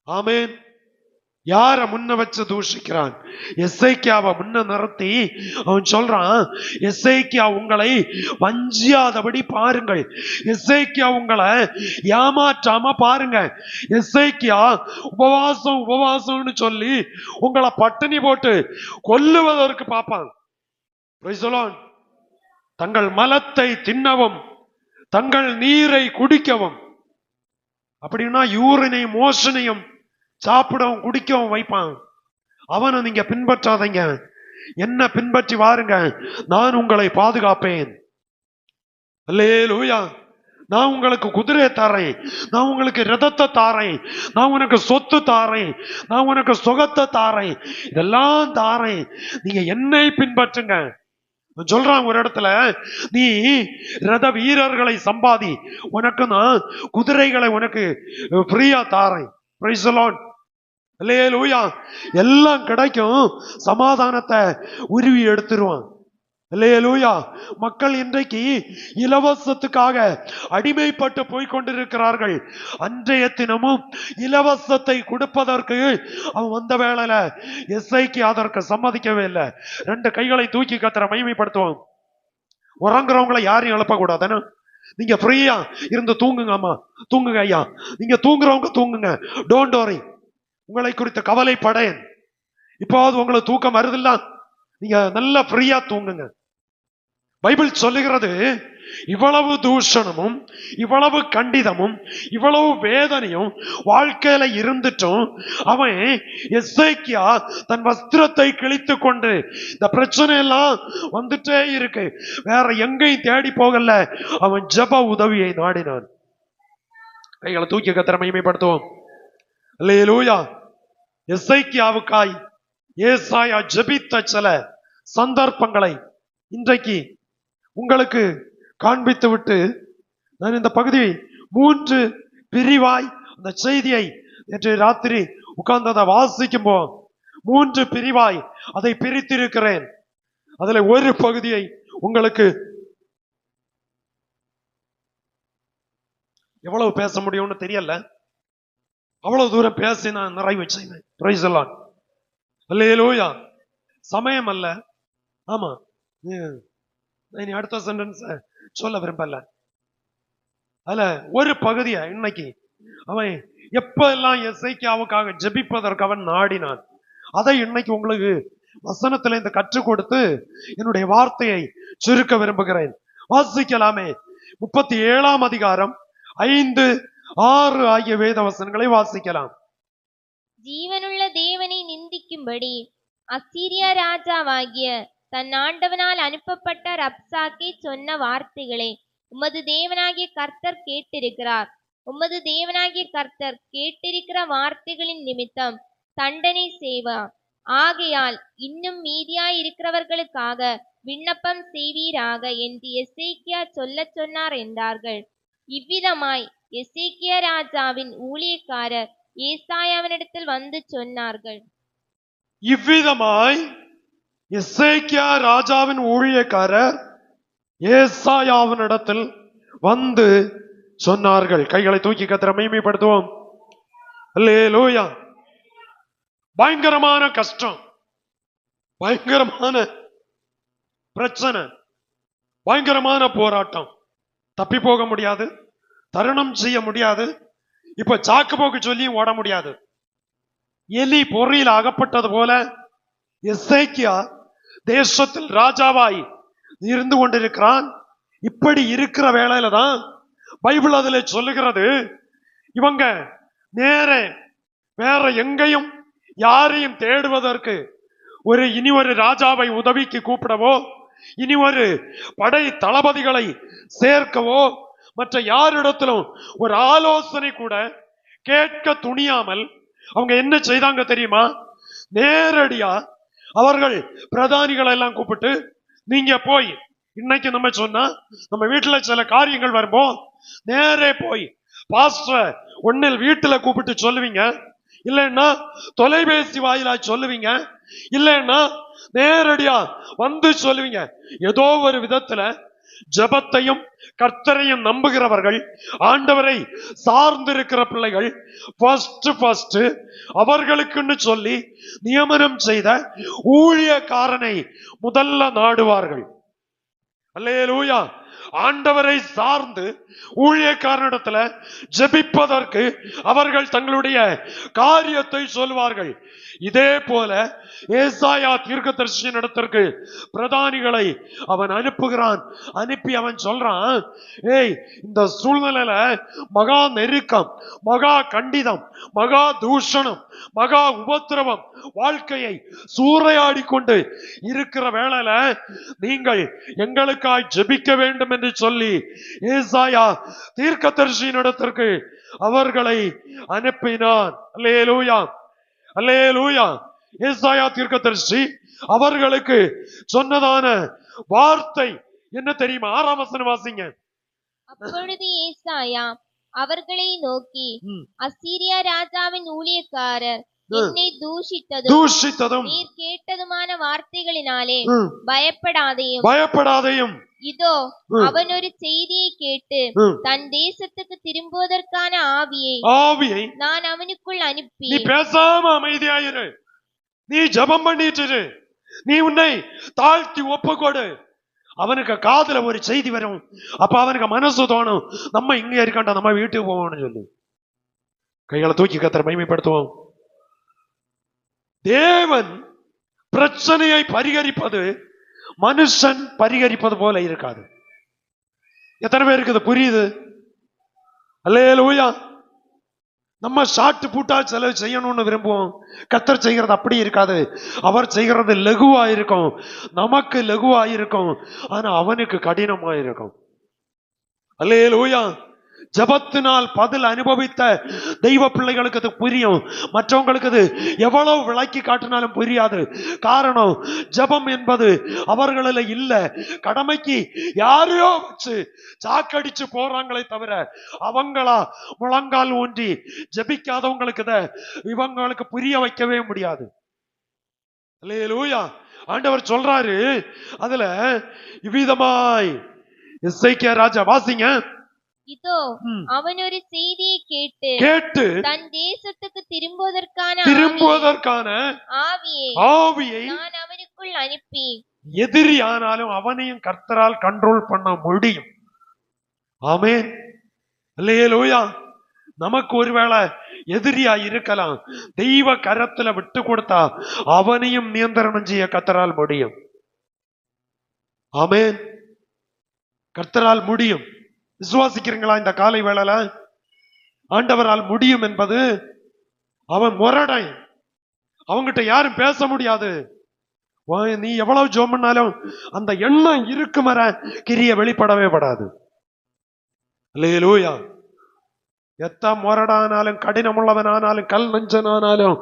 ஆமென். யார முன்ன வச்சு தூஷிக்கிறான்? எசேக்கியாவை முன்ன நிறுத்தி அவன் சொல்றான், எசேக்கியா உங்களை வஞ்சியாதபடி பாருங்கள், எசேக்கியா உங்களை ஏமாற்றாம பாருங்க. எசேக்கியா உபவாசம் உபவாசம்னு சொல்லி உங்களை பட்டினி போட்டு கொல்லுவதற்கு பார்ப்பான். Price the Lord. தங்கள் மலத்தை தின்னவும் தங்கள் நீரை குடிக்கவும், அப்படின்னா யூரினையும் மோஷனையும் சாப்பிடவும் குடிக்கவும் வைப்பான். அவனை நீங்க பின்பற்றாதீங்க, என்ன பின்பற்றி வாருங்க, நான் உங்களை பாதுகாப்பேன். அல்லேலூயா. நான் உங்களுக்கு குதிரையை தாரேன், நான் உங்களுக்கு ரதத்தை தாரேன், நான் உனக்கு சொத்து தாரேன், நான் உனக்கு சுகத்தை தாரேன், இதெல்லாம் தாரேன், நீங்க என்னை பின்பற்றுங்க. சொல்றான் ஒரு இடத்துல, நீ ரத வீரர்களை சம்பாதி, உனக்கு நான் குதிரைகளை உனக்கு ஃப்ரீயா தாரேன். Praise the Lord. அல்லேலூயா. எல்லாம் கிடைக்கும், சமாதானத்தை உருவி எடுத்துருவான். அல்லேலூயா. மக்கள் இன்றைக்கு இலவசத்துக்காக அடிமைப்பட்டு போய்கொண்டிருக்கிறார்கள். அன்றைய தினமும் இலவசத்தை கொடுப்பதற்கு அவன் வந்த வேளையில எஸ்ஐக்கு அதற்கு சம்மதிக்கவே இல்லை. 2 கைகளை தூக்கி கர்த்தரை மகிமைப்படுத்துவோம். உறங்குறவங்களை யாரையும் எழுப்பக்கூடாதுன்னு, நீங்க ஃப்ரீயா இருந்து தூங்குங்க. அம்மா தூங்குங்க, ஐயா நீங்க தூங்குறவங்க தூங்குங்க, டோன்ட் வரி, உங்களை குறித்த கவலைப்படேன். இப்போது உங்களுக்கு தூக்கம் வருதில்ல, நீங்க நல்லா ஃப்ரீயா தூங்குங்க. பைபிள் சொல்லுகிறது, இவ்வளவு தூஷணமும் இவ்வளவு கண்டிதமும் இவ்வளவு வேதனையும் வாழ்க்கையில இருந்துட்டும் அவன் எசேக்கியா தன் வஸ்திரத்தை கிழித்து கொண்டு, இந்த பிரச்சனை எல்லாம் வந்துட்டே இருக்கு, வேற எங்கேயும் தேடி போகல, அவன் ஜெப உதவியை நாடினான். கைகளை தூக்கி கர்த்தரை மகிமைப்படுத்துவோம். அல்லேலூயா. எசேக்கியாவுக்காய் ஏசாயா ஜெபித்த சில சந்தர்ப்பங்களை இன்றைக்கு உங்களுக்கு காண்பித்து விட்டு நான் இந்த பகுதியை 3 பிரிவாய் அந்த செய்தியை நேற்று ராத்திரி உட்கார்ந்து வாசிக்கும் போது 3 பிரிவாய் அதை பிரித்திருக்கிறேன். அதுல ஒரு பகுதியை உங்களுக்கு எவ்வளவு பேச முடியும்னு தெரியல, அவ்வளவு தூரம் பேசி நான் நிறைவு செய்வேன். Praise the Lord. அல்லேலூயா. சமயம் அல்ல. ஆமா, இனி அடுத்த சென்டென்ஸ் சொல்ல விரும்பல. அதுல ஒரு பகுதியை இன்னைக்கு அவன் எப்ப எல்லாம் எசேக்கியாவுக்காக ஜெபிப்பதற்கு அவன் நாடினான், அதை இன்னைக்கு உங்களுக்கு வசனத்துல இந்த கற்றுக் கொடுத்து என்னுடைய வார்த்தையை சுருக்க விரும்புகிறேன். வாசிக்கலாமே. 37ஆம் அதிகாரம் 5, 6 ஆகிய வேத வசனங்களை வாசிக்கலாம். ஜீவனுள்ள தேவனை நிந்திக்கும்படி அசீரியா ராஜாவாகிய தன் ஆண்டவனால் அனுப்பப்பட்ட ரப்சாக்கே சொன்ன வார்த்தைகளை உமது தேவனாகிய கர்த்தர் கேட்டிருக்கிறார். உமது தேவனாகிய கர்த்தர் கேட்டிருக்கிற வார்த்தைகளின் நிமித்தம் தண்டனை செய்வார். ஆகையால் இன்னும் மீதியாயிருக்கிறவர்களுக்காக விண்ணப்பம் செய்வீராக என்று எசேக்கியா சொல்லச் சொன்னார் என்றார்கள். இவ்விதமாய் எசேக்கியா ராஜாவின் ஊழியக்காரர் ஏசாயாவினிடத்தில் வந்து சொன்னார்கள். இவ்விதமாய் எசேக்கியா ராஜாவின் ஊழியக்காரர் ஏசாயாவினிடத்தில் வந்து சொன்னார்கள். கைகளை தூக்கி கர்த்தரை மகிமைப்படுத்துவோம். அல்லேலூயா. பயங்கரமான கஷ்டம், பயங்கரமான பிரச்சனை, பயங்கரமான போராட்டம். தப்பி போக முடியாது, தருணம் செய்ய முடியாது, இப்ப சாக்கு போக்கு சொல்லி ஓட முடியாது. எலி பொறியில் அகப்பட்டது போல எசேக்கியா தேசத்தில் ராஜாவாய் இருந்து கொண்டிருக்கிறான். இப்படி இருக்கிற வேளையில தான் பைபிள் அதுல சொல்லுகிறது, இவங்க நேரே வேற எங்கேயும் யாரையும் தேடுவதற்கு இனி ஒரு ராஜாவை உதவிக்கு கூப்பிடவோ, இனி ஒரு படை தளபதிகளை சேர்க்கவோ, மற்ற யாரிடத்திலும் ஒரு ஆலோசனை கூட கேட்க துணியாமல் அவங்க என்ன செய்தாங்க தெரியுமா? நேரடியா அவர்கள் பிரதானிகளை எல்லாம் கூப்பிட்டு, நீங்க போய் இன்னைக்கு நம்ம சொன்னா நம்ம வீட்டுல சில காரியங்கள் வரும்போது நேரே போய் பாஸ்டர் ஒன்னில் வீட்டுல கூப்பிட்டு சொல்லுவீங்க, இல்லைன்னா தொலைபேசி வாயிலா சொல்லுவீங்க, இல்லைன்னா நேரடியா வந்து சொல்லுவீங்க. ஏதோ ஒரு விதத்துல ஜெபத்தையும் கர்த்தரையும் நம்புகிறவர்கள், ஆண்டவரை சார்ந்திருக்கிற பிள்ளைகள் ஃபர்ஸ்ட் அவர்களுக்குன்னு சொல்லி நியமனம் செய்த ஊழியக்காரனை முதல்ல நாடுவார்கள். அல்லேலூயா. ஆண்டவரை சார்ந்து ஊழியக்காரனிடத்துல ஜெபிப்பதற்கு அவர்கள் தங்களுடைய காரியத்தை சொல்வார்கள். இதே போல ஏசாயா தீர்க்கதரிசியின் இடத்திற்கு பிரதானிகளை அவன் அனுப்புகிறான். அனுப்பி அவன் சொல்றான், ஏய், இந்த சூழ்நிலையில மகா நெருக்கம், மகா கண்டிதம், மகா தூஷணம், மகா உபத்திரவம் வாழ்க்கையை சூறையாடி கொண்டு இருக்கிற வேளையில நீங்கள் எங்களுக்காய் ஜெபிக்க வேண்டும் என்று சொல்லி ஏசாயா தீர்க்கதரிசியின் இடத்திற்கு அவர்களை அனுப்பினான். அல்லேலூயா, அல்லேலூயா. ஏசாயா தீர்க்கதரிசி அவர்களுக்கு சொன்னதான வார்த்தை என்ன தெரியுமா? 6ஆம் வசனம் வாசிங்க. அப்பொழுது ஏசாயா அவர்களை நோக்கி, அசீரியா ராஜாவின் ஊழியக்காரர் என்னை தூஷித்ததும் நீர் கேட்டதுமான வார்த்தைகளினாலே பயப்படாதையும் இதோ அவன் ஒரு செய்தியை கேட்டு தன் தேசத்துக்கு திரும்புவதற்கான ஆவியை நான் அவனுக்குள் அனுப்பி. நீ பேசாம அமைதியாயிரு, நீ ஜெபம் பண்ணிட்டு நீ உன்னை தாழ்த்தி ஒப்புக்கொடு. அவனுக்கு காதுல ஒரு செய்தி வரும். அப்ப அவனுக்கு மனசு தோணும், நம்ம இங்க இருக்காண்டா, நம்ம வீட்டுக்கு போவோம்னு சொல்லி கைகளை தூக்கி கர்த்தரை மகிமைப்படுத்துவோம். தேவன் பிரச்சனையை பரிகரிப்பது மனுஷன் பரிகரிப்பது போல இருக்காது. எத்தனை பேருக்கு இது புரியுது? அல்லேலூயா. நம்ம ஷார்ட் பூட்டா செலவு செய்யணும்னு விரும்புவோம். கர்த்தர் செய்கிறது அப்படி இருக்காது. அவர் செய்கிறது லகுவா இருக்கும், நமக்கு லகுவா இருக்கும், ஆனா அவனுக்கு கடினமா இருக்கும். அல்லேலூயா. ஜபத்தினால் பதில் அனுபவித்த தெய்வ பிள்ளைகளுக்கு அது புரியும், மற்றவங்களுக்கு அது எவ்வளவு விளக்கி காட்டினாலும் புரியாது. காரணம், ஜபம் என்பது அவர்களில் இல்ல. கடமைக்கு யாரையோ வச்சு சாக்கடிச்சு போறாங்களே தவிர அவங்களா முழங்கால் ஊன்றி ஜபிக்காதவங்களுக்கு இவங்களுக்கு புரிய வைக்கவே முடியாது. அல்லேலூயா. ஆண்டவர் சொல்றாரு அதுல இவ்விதமாய். எசேக்கியா ராஜா வாசிங்க. இதோ அவன் ஒரு செய்தியை கேட்டு தன் தேசத்துக்கு திரும்புவதற்கான ஆவியை நான் அவனுக்குள் அனுப்பி. எதிரி ஆனாலும் அவனையும் கர்த்தரால் கண்ட்ரோல் பண்ண முடியும். ஆமென். அல்லேலூயா. நமக்கு ஒருவேளை எதிரியா இருக்கலாம், தெய்வ கரத்துல விட்டு கொடுத்தா அவனையும் நியந்திரணம் செய்ய கர்த்தரால் முடியும். ஆமென். கர்த்தரால் முடியும். விசுவாசிக்கிறீங்களா? இந்த காலை வேளையில ஆண்டவரால் முடியும் என்பது. அவன் முரடை, அவங்கிட்ட யாரும் பேச முடியாது. நீ எவ்வளவு ஜெபம் பண்ணாலும் அந்த எண்ணம் இருக்கும் வர கிரிய வெளிப்படவே படாது. அல்லேலூயா. எத்த முரடானாலும் கடினமுள்ளவனானாலும் கல் நஞ்சனானாலும்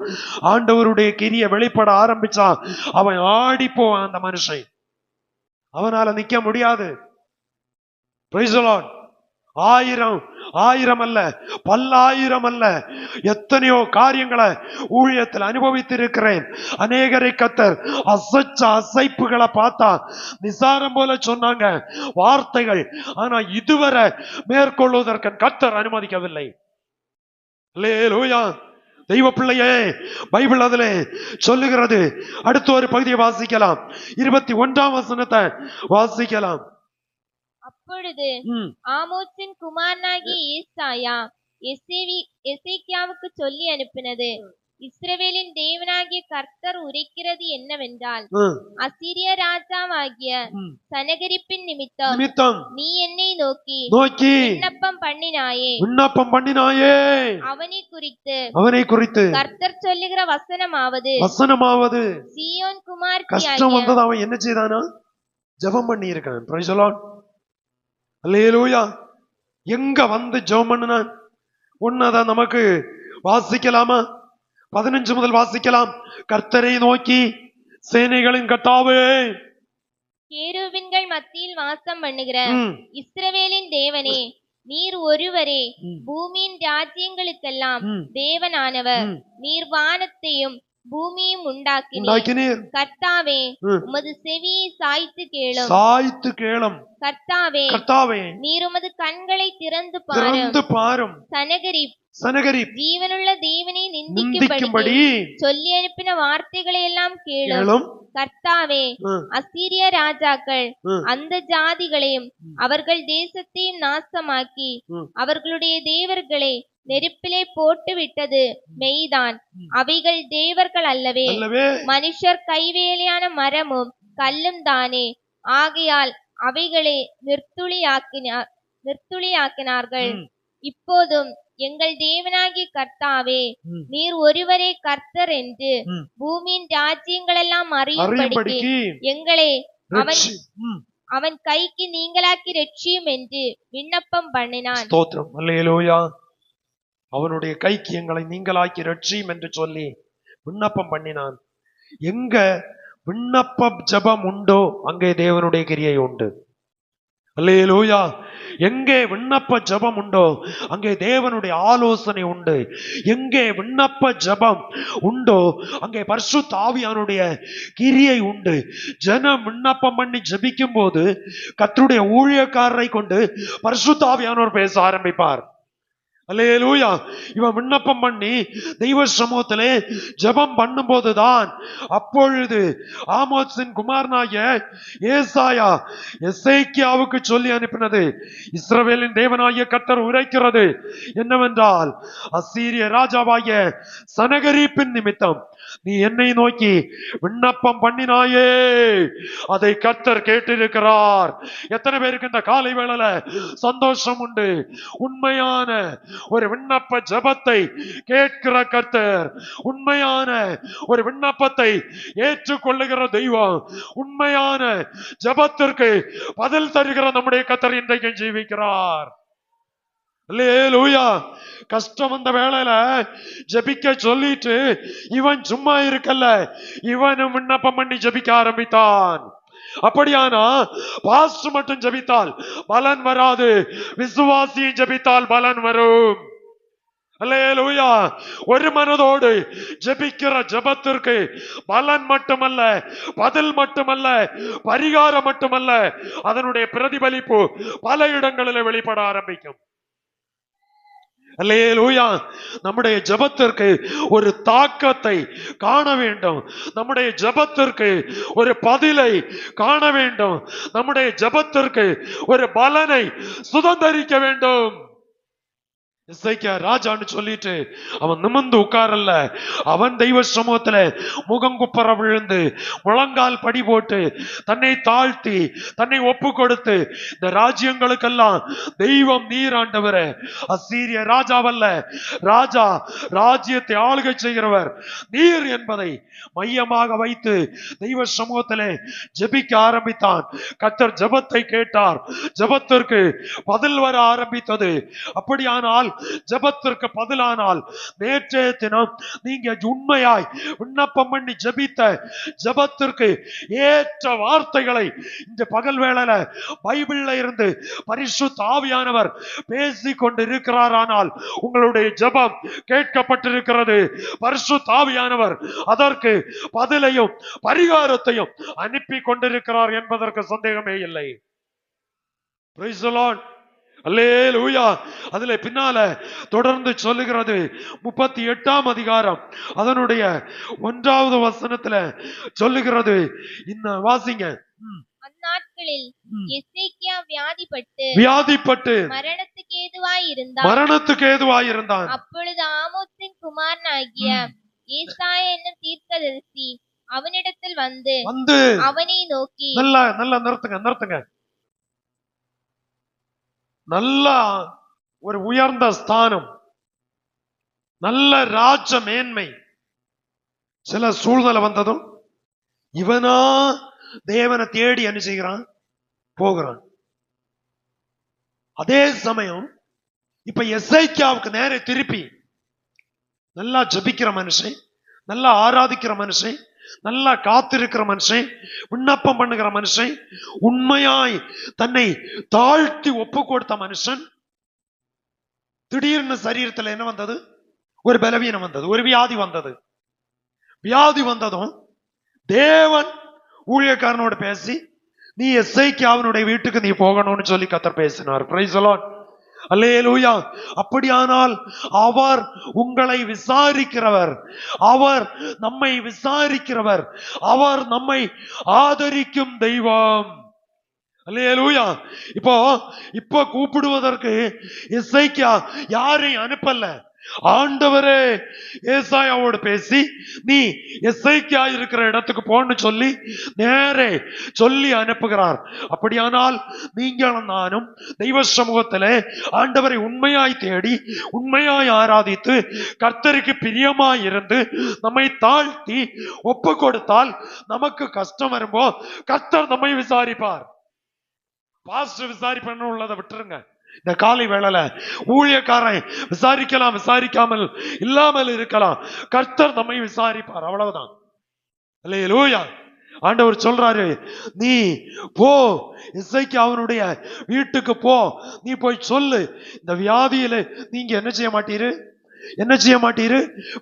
ஆண்டவருடைய கிரிய வெளிப்பட ஆரம்பிச்சா அவன் ஆடி போவான். அந்த மனுஷன் அவனால நிக்க முடியாது. Praise the Lord. 1000 அல்ல, பல்லாயிரம் அல்ல, எத்தனையோ காரியங்களை ஊழியத்தில் அனுபவித்திருக்கிறேன். அநேகரை கர்த்தர் அசைச்ச அசைப்புகளை பார்த்தா நிசாரம் போல சொன்னாங்க வார்த்தைகள், ஆனா இதுவரை மேற்கொள்வதற்கு கர்த்தர் அனுமதிக்கவில்லை. அல்லேலூயா. தெய்வ பிள்ளையே, பைபிள் அதிலே சொல்லுகிறது. அடுத்த ஒரு பகுதியை வாசிக்கலாம். 21ஆம் வசனத்தை வாசிக்கலாம். அப்பொழுது ஆமோத்சின் குமாரனாகிய ஏசாயா எசேக்கியாவுக்கு சொல்லி அனுப்பினது, இஸ்ரவேலின் தேவனாகிய கர்த்தர் உரைக்கிறது என்னவென்றால், அசீரிய ராஜாவாகிய சனகரிப்பின் நிமித்தம் நீ என்னை நோக்கி விண்ணப்பம் பண்ணினாயே. அவனை குறித்து கர்த்தர் சொல்லுகிற வசனமாவது சீயோன் குமார்த்தி கஷ்டம் வந்தது, அவன் என்ன செய்தானா? ஜெபம் பண்ணி இருக்கான். Praise the Lord. அல்லேலூயா. எங்க வந்து ஜெபம் பண்ணினான்? உன்னத நமக்கு வாசிக்கலாமா? 15 முதல் வாசிக்கலாம். கர்த்தரை நோக்கி சேனைகளின் கர்த்தாவே, கேருபீன்கள் மத்தியில் வாசம் பண்ணுகிற இஸ்ரவேலின் தேவனே, நீர் ஒருவரே பூமியின் ராஜ்யங்களுக்கெல்லாம் தேவனானவர். நீர் வானத்தையும் பூமியும் உண்டாக்கினீர். கர்த்தாவே, உமது செவியை சாய்த்து கேளும். கர்த்தாவே, நீர் உமது கண்களை திறந்து பாரும். சனகரிப் ஜீவனுள்ள தேவனை நிந்திக்கும்படி சொல்லி அனுப்பின வார்த்தைகளை எல்லாம் கேளும். கர்த்தாவே, அசீரிய ராஜாக்கள் அந்த ஜாதிகளையும் அவர்கள் தேசத்தையும் நாசமாக்கி அவர்களுடைய தேவர்களை நெருப்பிலே போட்டு விட்டது மெய்தான். அவைகள் தேவர்கள் அல்லவே, மனுஷர் கைவேலையான மரமும் கல்லும் தானே. ஆகையால் அவைகளை நிர்த்துளியாக்கினார்கள். இப்போதும் எங்கள் தேவனாகிய கர்த்தாவே, நீர் ஒருவரே கர்த்தர் என்று பூமியின் ராஜ்யங்கள் எல்லாம் அறியும்படிக்கு எங்களை அவன் கைக்கு நீங்களாக்கி ரட்சியும் என்று விண்ணப்பம் பண்ணினான். ஸ்தோத்திரம். அல்லேலூயா. அவனுடைய கைக்கு எங்களை நீங்களாக்கி ரட்சியும் என்று சொல்லி விண்ணப்பம் பண்ணினான். எங்க விண்ணப்ப ஜெபம் உண்டோ அங்கே தேவனுடைய கிரியை உண்டு. அல்லேலூயா. எங்கே விண்ணப்ப ஜெபம் உண்டோ அங்கே தேவனுடைய ஆலோசனை உண்டு. எங்கே விண்ணப்ப ஜெபம் உண்டோ அங்கே பரிசுத்த ஆவியானுடைய கிரியை உண்டு. ஜனம் விண்ணப்பம் பண்ணி ஜெபிக்கும் போது கர்த்தருடைய ஊழியக்காரரை கொண்டு பரிசுத்த ஆவியானவர் பேச ஆரம்பிப்பார். அல்லேலூயா. இவன் விண்ணப்பம் பண்ணி தெய்வ சமூகத்திலே ஜெபம் பண்ணும் போதுதான் அப்பொழுது ஆமோத்சின் குமாரனாகிய ஏசாயா எசேக்கியாவுக்கு சொல்லி அனுப்பினது இஸ்ரவேலின் தேவனாகிய கர்த்தர் உரைக்கிறது என்னவென்றால், அசீரிய ராஜாவாகிய சனகரிப்பின் நிமித்தம் நீ என்னை நோக்கி விண்ணப்பம் பண்ணினாயே, அதை கர்த்தர் கேட்டிருக்கிறார். எத்தனை பேருக்கு இந்த காலை வேளையில சந்தோஷம் உண்டு? உண்மையான ஒரு விண்ணப்ப ஜெபத்தை கேட்கிற கர்த்தர், உண்மையான ஒரு விண்ணப்பத்தை ஏற்றுக்கொள்ளுகிற தெய்வம், உண்மையான ஜெபத்திற்கு பதில் தருகிற நம்முடைய கர்த்தர் இன்றைக்கு ஜீவிக்கிறார். அல்லேலூயா. கஷ்டம் வந்த வேளையில ஜெபிக்க சொல்லிட்டு இவன் சும்மா இருக்கல்ல, இவனும் விண்ணப்பம் பண்ணி ஜெபிக்க ஆரம்பித்தான். அப்படியானா பாஸ்டர் மட்டும் ஜெபித்தால் பலன் வராது, விசுவாசியும் ஜெபித்தால் பலன் வரும். அல்லேலூயா. ஒரு மனதோடு ஜெபிக்கிற ஜெபத்திற்கு பலன் மட்டுமல்ல, பதில் மட்டுமல்ல, பரிகாரம் மட்டுமல்ல, அதனுடைய பிரதிபலிப்பு பல இடங்களில் வெளிப்பட ஆரம்பிக்கும். அல்லேலூயா. நம்முடைய ஜெபத்திற்கு ஒரு தாக்கத்தை காண வேண்டும். நம்முடைய ஜெபத்திற்கு ஒரு பதிலை காண வேண்டும். நம்முடைய ஜெபத்திற்கு ஒரு பலனை சுதந்தரிக்க வேண்டும். எசேக்கியா ராஜான்னு சொல்லிட்டு அவன் நிமிர்ந்து உட்காரல்ல, அவன் தெய்வ சமூகத்துல முகங்குப்புற விழுந்து முழங்கால் படி போட்டு தன்னை தாழ்த்தி தன்னை ஒப்பு கொடுத்து, இந்த ராஜ்யங்களுக்கெல்லாம் தெய்வம் நீர் ஆண்டவரே, அசீரிய ராஜாவல்ல, ராஜா ராஜ்யத்தை ஆளுகை செய்கிறவர் நீர் என்பதை மையமாக வைத்து தெய்வ சமூகத்திலே ஜெபிக்க ஆரம்பித்தான். கர்த்தர் ஜெபத்தை கேட்டார். ஜெபத்திற்கு பதில் வர ஆரம்பித்தது. அப்படியானால் ஜெபத்திற்கு பதிலானால் நேற்றைய தினம் நீங்க உண்மையாய் விண்ணப்பம் பண்ணி ஜெபித்த ஜெபத்திற்கு ஏற்ற வார்த்தைகளை இந்த பகல் வேளையில பைபிள்ல இருந்து பரிசுத்த ஆவியானவர் பேசிக் கொண்டு இருக்கிறாரானால் உங்களுடைய ஜெபம் கேட்கப்பட்டிருக்கிறது. பரிசுத்த ஆவியானவர் அதற்கு பதிலையும் பரிகாரத்தையும் அனுப்பி கொண்டிருக்கிறார் என்பதற்கு சந்தேகமே இல்லை. Praise the Lord. அல்லேலூயா. அதுல பின்னால தொடர்ந்து சொல்லுகிறது 38ஆம் அதிகாரம் அதனுடைய 1வது வசனத்துல சொல்லுகிறது. இந்த வாசிங்க. அந்நாட்களில் எசேக்கியா வியாதிப்பட்டு மரணத்துக்கு ஏதுவாய் இருந்தான். அப்பொழுது ஆமோத்சின் குமாரனாகிய ஏசாயா என்னும் தீர்க்கதரிசி அவனிடத்தில் வந்து அவனை நோக்கி, நல்லா நிறுத்துங்க. நல்ல ஒரு உயர்ந்த ஸ்தானம், நல்ல ராஜ மேன்மை, சில சூழ்நிலை வந்ததும் இவனா தேவனை தேடி என்ன செய்கிறான், போகிறான். அதே சமயம் இப்ப எசேக்கியாவுக்கு நேரே திருப்பி நல்லா ஜபிக்கிற மனுஷன், நல்லா ஆராதிக்கிற மனுஷன், நல்லா காத்திருக்கிற மனுஷன், விண்ணப்பம் பண்ணுகிற மனுஷன், உண்மையாய் தன்னை தாழ்த்தி ஒப்பு கொடுத்த மனுஷன், திடீர்னு சரீரத்தில் என்ன வந்தது, ஒரு பலவீனம் வந்தது, ஒரு வியாதி வந்தது. வியாதி வந்ததும் தேவன் ஊழியக்காரனோட பேசி, நீ எசேக்கியாவினுடைய வீட்டுக்கு நீ போகணும்னு சொல்லி கர்த்தர் பேசினார். Praise the Lord. அல்லேலூயா. அப்படியானால் அவர் உங்களை விசாரிக்கிறவர், அவர் நம்மை விசாரிக்கிறவர், அவர் நம்மை ஆதரிக்கும் தெய்வம். அல்லேலூயா. இப்போ கூப்பிடுவதற்கு எசேக்கியா யாரையும் அனுப்பல, ஆண்டவரே ஏசாயாவோடு பேசி நீ எசேக்கியா இருக்கிற இடத்துக்கு போன்னு சொல்லி நேரே சொல்லி அனுப்புகிறார். அப்படியானால் நீங்களும் நானும் தெய்வ சமூகத்திலே ஆண்டவரை உண்மையாய் தேடி உண்மையாய் ஆராதித்து கர்த்தருக்கு பிரியமாய் இருந்து நம்மை தாழ்த்தி ஒப்பு கொடுத்தால் நமக்கு கஷ்டம் வரும்போ கர்த்தர் நம்மை விசாரிப்பார். பாஸ்டர் விசாரிப்பன்னு உள்ளதை விட்டுருங்க. இந்த காலை வேளையில ஊழியக்காரன் விசாரிக்கலாம், விசாரிக்காமல் இல்லாமல் இருக்கலாம், கர்த்தர் நம்மை விசாரிப்பார். அவ்வளவுதான். அல்லேலூயா. ஆண்டவர் சொல்றாரு, நீ போ, எசேக்கியா அவனுடைய வீட்டுக்கு போ, நீ போய் சொல்லு, இந்த வியாதியில நீங்க என்ன செய்ய மாட்டீரு,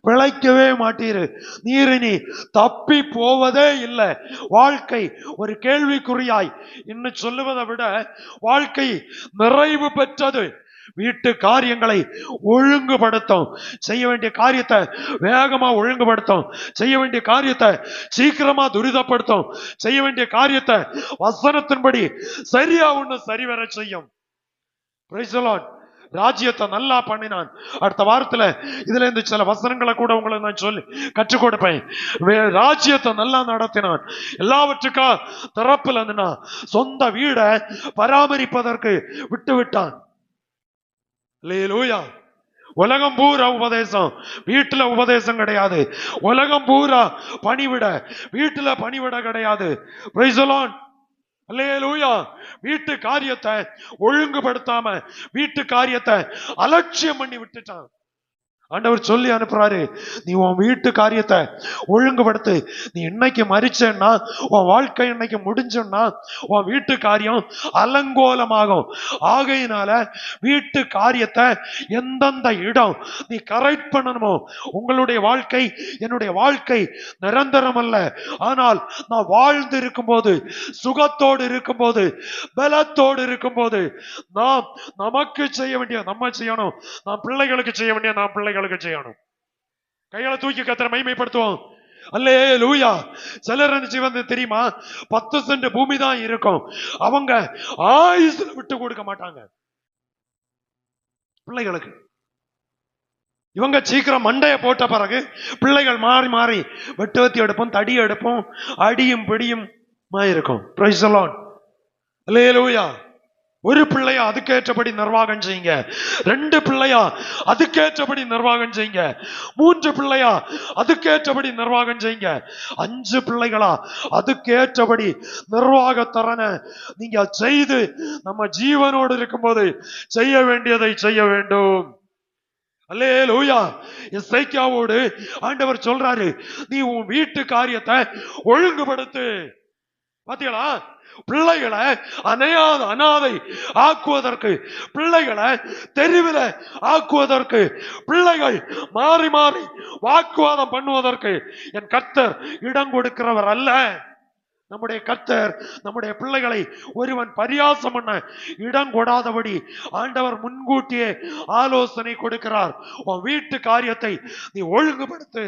பிழைக்கவே மாட்டீரு, நீர் இனி தப்பி போவதே இல்லை, வாழ்க்கை ஒரு கேள்விக்குறியாய் இன்னும் சொல்லுவதை விட வாழ்க்கை நிறைவு பெற்றது. வீட்டு காரியங்களை ஒழுங்குபடுத்தும், செய்ய வேண்டிய காரியத்தை வேகமா ஒழுங்குபடுத்தும், செய்ய வேண்டிய காரியத்தை சீக்கிரமா துரிதப்படுத்தும், செய்ய வேண்டிய காரியத்தை வசனத்தின்படி சரியா ஒண்ணு சரிவர செய்யும். Price the Lord. ராஜ்யத்தை நல்லா பண்ணினான். அடுத்த வாரத்துல இதுல இருந்து சில வசனங்களை கூட உங்களுக்கு நான் சொல்லி கற்றுக் கொடுப்பேன். ராஜ்யத்தை நல்லா நடத்தினான். எல்லாவற்றுக்கா திறப்புல இருந்தா சொந்த வீடை பராமரிப்பதற்கு விட்டு விட்டான். அல்லேலூயா. உலகம் பூரா உபதேசம், வீட்டுல உபதேசம் கிடையாது. உலகம் பூரா பணிவிட, வீட்டுல பணிவிட கிடையாது. Praise the Lord. அல்லேலூயா. வீட்டு காரியத்தை ஒழுங்குபடுத்தாம வீட்டு காரியத்தை அலட்சியம் பண்ணி விட்டுட்டான். ஆண்டவர் சொல்லி அனுப்புறாரு, நீ உன் வீட்டு காரியத்தை ஒழுங்குபடுத்து. நீ இன்னைக்கு மரிச்சேன்னா, உன் வாழ்க்கை இன்னைக்கு முடிஞ்சோன்னா உன் வீட்டு காரியம் அலங்கோலமாகும். ஆகையினால வீட்டு காரியத்தை எந்தெந்த இடம் நீ கரெக்ட் பண்ணணுமோ. உங்களுடைய வாழ்க்கை, என்னுடைய வாழ்க்கை நிரந்தரம் அல்ல. ஆனால் நான் வாழ்ந்து இருக்கும் போது, சுகத்தோடு இருக்கும் போது, பலத்தோடு இருக்கும் போது நாம் நமக்கு செய்ய வேண்டிய நம்ம செய்யணும், நாம் பிள்ளைகளுக்கு செய்ய வேண்டிய நாம் பிள்ளைகளுக்கு செய்யணும். கைகளை தூக்கி கர்த்தரை மகிமைப்படுத்துவோம். அல்லேலூயா. சிலர் வந்து தெரியுமா, 10 சென்ட் பூமி தான் இருக்கும், அவங்க ஆயுசுல விட்டு கொடுக்க மாட்டாங்க பிள்ளைகளுக்கு. இவங்க சீக்கிரம் மண்டைய போட்ட பிறகு பிள்ளைகள் மாறி மாறி வெட்டுவத்தி எடுப்போம், தடி எடுப்போம், அடியும் பிடியும் இருக்கும். Praise the Lord. அல்லேலூயா. ஒரு பிள்ளையா அதுக்கேற்றபடி நிர்வாகம் செய்யுங்க, 2 பிள்ளையா அதுக்கேற்றபடி நிர்வாகம் செய்யுங்க, 3 பிள்ளையா அதுக்கேற்றபடி நிர்வாகம் செய்யுங்க, 5 பிள்ளைகளா அதுக்கேற்றபடி நிர்வாகத்தரனை நீங்க செய்து நம்ம ஜீவனோடு இருக்கும்போது செய்ய வேண்டியதை செய்ய வேண்டும். அல்லேலூயா. எசேக்கியாவோடு ஆண்டவர் சொல்றாரு, நீ உன் வீட்டு காரியத்தை ஒழுங்குபடுத்து. பாத்தீங்களா, பிள்ளைகளை அனாதை ஆக்குவதற்கு, பிள்ளைகளை தெருவில் ஆக்குவதற்கு, பிள்ளைகள் மாறி மாறி வாக்குவாதம் பண்ணுவதற்கு என் கர்த்தர் இடம் கொடுக்கிறவர் அல்ல. நம்முடைய கர்த்தர் நம்முடைய பிள்ளைகளை ஒருவன் பரியாசம் பண்ண இடம் கொடாதபடி ஆண்டவர் முன்கூட்டியே ஆலோசனை கொடுக்கிறார். உன் வீட்டு காரியத்தை நீ ஒழுங்குபடுத்து.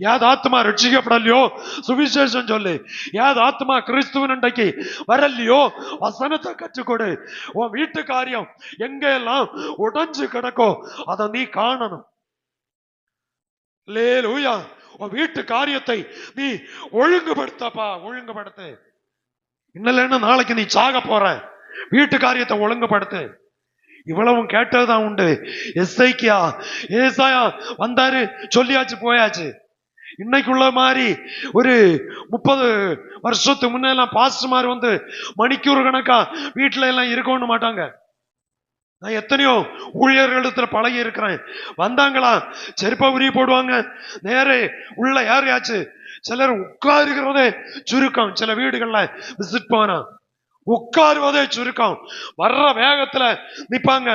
யாத ஆத்மா ரட்சிக்கப்படலையோ சுவிசேஷம் சொல்லு. யாத ஆத்மா கிறிஸ்துவன் அண்டைக்கு வரலையோ வசனத்தை கற்றுக்கொடு. உன் வீட்டு காரியம் எங்க எல்லாம் உடைஞ்சு கிடக்கோ அதை நீ காணணும். அல்லேலூயா. உன் வீட்டு காரியத்தை நீ ஒழுங்குபடுத்தப்பா, ஒழுங்குபடுத்து. இன்னும் நாளைக்கு நீ சாக போற, வீட்டு காரியத்தை ஒழுங்குபடுத்து. இவ்வளவும் கேட்டதுதான் உண்டு. ஏசாயா வந்தாரு, சொல்லியாச்சு, போயாச்சு. இன்னைக்குள்ள மாதிரி ஒரு 30 வருஷத்துக்கு முன்னெல்லாம் பாஸ்டர் மாதிரி வந்து மணிக்கூர் கணக்கா வீட்டுல எல்லாம் இருக்கணும் மாட்டாங்க. நான் எத்தனையோ ஊழியர்களிடத்துல பழகி இருக்கிறேன். வந்தாங்களா செருப்ப உரி போடுவாங்க, நேரே உள்ள யாரையாச்சு. சிலர் உட்காருகிறதே சுருக்கம். சில வீடுகள்ல விசிட் போனா உட்காருவதே சுருக்கம். வர்ற வேகத்துல நிப்பாங்க.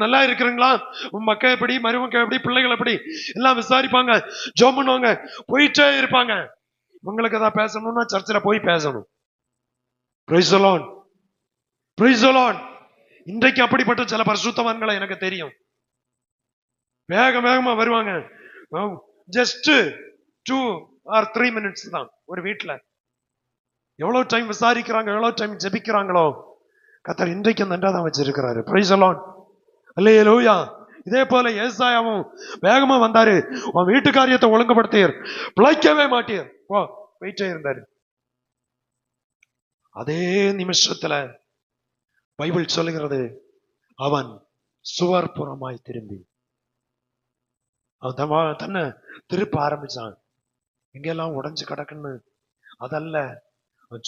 நல்லா இருக்கிறீங்களா, மக்கள் எப்படி, மருமக்கள் எப்படி, பிள்ளைகள் எப்படி எல்லாம் விசாரிப்பாங்க, ஜெபம் பண்ணுவாங்க, போயிட்டே இருப்பாங்க. உங்களுக்கு ஏதாவது பேசணும்னா சர்ச்சில் போய் பேசணும். Price the Lord, price the Lord. இன்றைக்கு அப்படிப்பட்ட சில பரிசுத்தவான்களை எனக்கு தெரியும். வேகமா வருவாங்க. ஜஸ்ட் 2 or 3 minutes தான் ஒரு வீட்டுல. எவ்வளவு டைம் விசாரிக்கிறாங்க, எவ்வளவு டைம் ஜெபிக்கிறாங்களோ கர்த்தர் இன்றைக்கு நன்றாதான் வச்சிருக்கிறாரு. பிரைஸ் தி லார்ட், அல்லேலூயா. இதே போல ஏசாயாவும் வேகமா வந்தாரு, உன் வீட்டு காரியத்தை ஒழுங்குபடுத்தீர், பிழைக்கவே மாட்டீர், போயிட்டே இருந்தாரு. அதே நிமிஷத்துல பைபிள் சொல்லுகிறது, அவன் சுவர் புறமாய் திரும்பி அவன் தன்னை திருப்ப ஆரம்பிச்சான். இங்கெல்லாம் உடைஞ்சு கிடக்குன்னு அதல்ல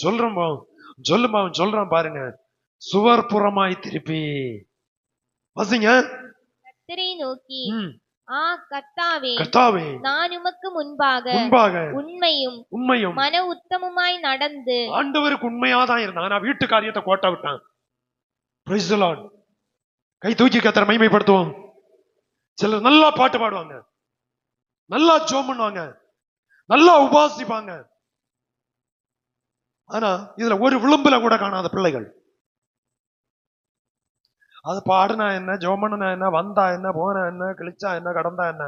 சொல்றான் பாருங்க, சுவர் புறமாய் திருப்பி. வாசிங்க. கர்த்தரை நோக்கி, கர்த்தாவே, நான் உமக்கு முன்பாக உண்மையும் மன உத்தமமாய் நடந்து. ஆண்டவருக்கு உண்மையாதான் இருந்தான். நான் வீட்டு காரியத்தை கோட்டை விட்டான். Price the Lord. கை தூக்கி கர்த்தரை மகிமைப்படுத்துவோம். சிலர் நல்லா பாட்டு பாடுவாங்க, நல்லா ஜெபம் பண்ணுவாங்க, நல்லா உபாசிப்பாங்க. ஆனா இதுல ஒரு விளிம்புல கூட காணாத பிள்ளைகள். அது பாடுனா என்ன, ஜெபம்னா என்ன, வந்தா என்ன, போனா என்ன, கிழிச்சா என்ன, கடந்தா என்ன,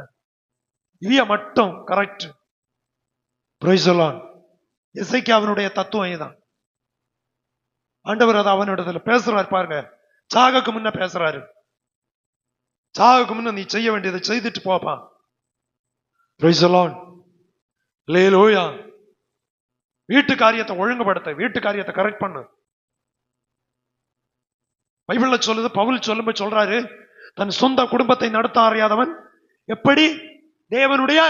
இவைய மட்டும் கரெக்ட். Praise the Lord. எசேக்கியாவினுடைய தத்துவம் இதுதான். ஆண்டவர் அதை அவனிடத்துல பேசுறாரு பாருங்க. சாகக்கு முன்ன பேசுறாரு. சாகக்கு முன்ன நீ செய்ய வேண்டியதை செய்துட்டு போப்பா. Price the Lord, hallelujah. வீட்டு காரியத்தை ஒழுங்குபடுத்த, வீட்டு காரியத்தை கரெக்ட் பண்ணு. பைபிள்ல சொல்லுது, பவுல் சொல்லும்போது சொல்றாரு, தன் சொந்த குடும்பத்தை நடத்த அறியாதவன் எப்படி தேவனுடைய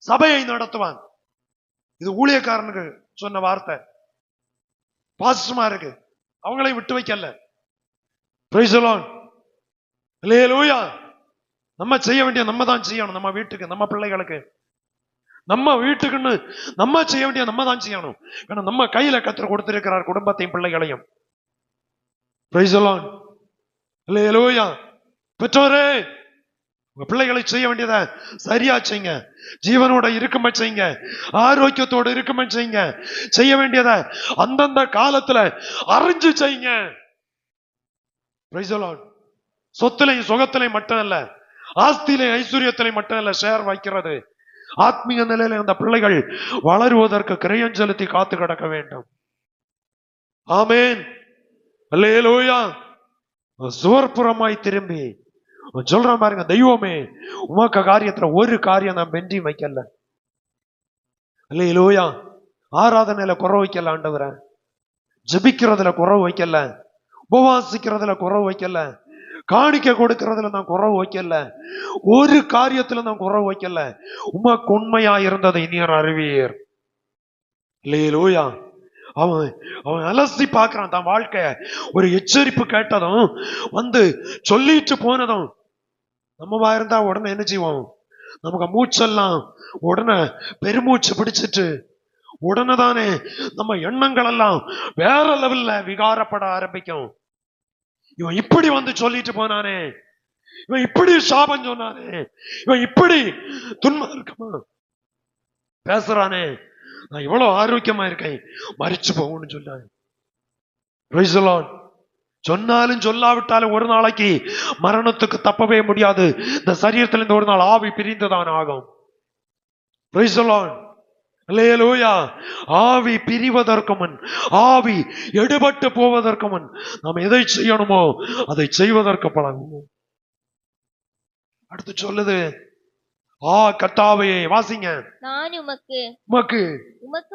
சபையை நடத்துவான். இது ஊழியக்காரனுக்கு சொன்ன வார்த்தை. பாஸ்டர்மா இருக்கு, அவங்களையும் விட்டு வைக்கல. பிரைஸ் தி லார்ட், அல்லேலூயா. நம்ம செய்ய வேண்டிய நம்ம தான் செய்யணும். நம்ம வீட்டுக்கு, நம்ம பிள்ளைகளுக்கு, நம்ம வீட்டுக்குன்னு நம்ம செய்ய வேண்டிய நம்ம தான் செய்யணும். ஏன்னா நம்ம கையில கர்த்தர் கொடுத்திருக்கிறார் குடும்பத்தையும் பிள்ளைகளையும். பிரைஸ் தி லார்ட், அல்லேலூயா. பெற்றோரே, உங்க பிள்ளைகளை செய்ய வேண்டியதை சரியா செய்யுங்க. ஜீவனோட இருக்குமே செய்யுங்க, ஆரோக்கியத்தோட இருக்குமே செய்யுங்க. செய்ய வேண்டியதை அந்தந்த காலத்துல அறிஞ்சு செய்யுங்க. Price the Lord. சொத்துலையும் சுகத்திலையும் மட்டும் இல்ல, ஆஸ்தியிலையும் ஐஸ்வர்யத்திலையும் மட்டும் இல்ல ஷேர் வைக்கிறது. ஆத்மீக நிலையில அந்த பிள்ளைகள் வளருவதற்கு கிரயம் செலுத்தி காத்து கிடக்க வேண்டும். ஆமென், அல்லேலூயா. சுவர்புறமாய் திரும்பி சொல்றான் பாருங்க, தெய்வமே உமக்கு காரியத்துல ஒரு காரியம் நான் பெஞ்சி வைக்கல. அல்லேலூயா. ஆராதனையில குறவு வைக்கல ஆண்டவரே, ஜெபிக்கிறதுல குறவு வைக்கல, உபவாசிக்கிறதுல குறவு வைக்கல, காணிக்க கொடுக்கிறதுல நான் குறவு வைக்கல, ஒரு காரியத்துல நான் குறவு வைக்கல. உமக்கு உண்மையா இருந்ததை நீர் அறிவீர். அல்லேலூயா. அவன் அலசி பார்க்கிறான் தான் வாழ்க்கைய. ஒரு எச்சரிப்பு கேட்டதும் வந்து சொல்லிட்டு போனதும் நம்ம இருந்தா உடனே என்ன செய்வோம், நமக்கு மூச்செல்லாம் உடனே பெருமூச்சு பிடிச்சிட்டு உடனே தானே நம்ம எண்ணங்கள் எல்லாம் வேற லெவல்ல விகாரப்பட ஆரம்பிக்கும். இவன் இப்படி வந்து சொல்லிட்டு போனானே, இவன் இப்படி சாபம் சொன்னானே, இவன் இப்படி துன்மார்க்கமா பேசுறானே, நான் இவ்வளவு ஆரோக்கியமா இருக்கேன், மரிச்சு போகும்னு சொன்னாங்க. Price the Lord. சொன்னாலும் சொல்லாவிட்டாலும் ஒரு நாளைக்கு மரணத்துக்கு தப்பவே முடியாது. இந்த சரீரத்திலிருந்து ஒரு நாள் ஆவி பிரிந்துதான் ஆகும். பிரைஸ் தி லார்ட், அல்லேலூயா. ஆவி பிரிவதற்கு முன், ஆவி எடுபட்டு போவதற்கு முன் நாம் எதை செய்யணுமோ அதை செய்வதற்கு பழகுவோம். அடுத்து சொல்லுது, கர்த்தாவே, வாசிங்க. நான் உமக்கு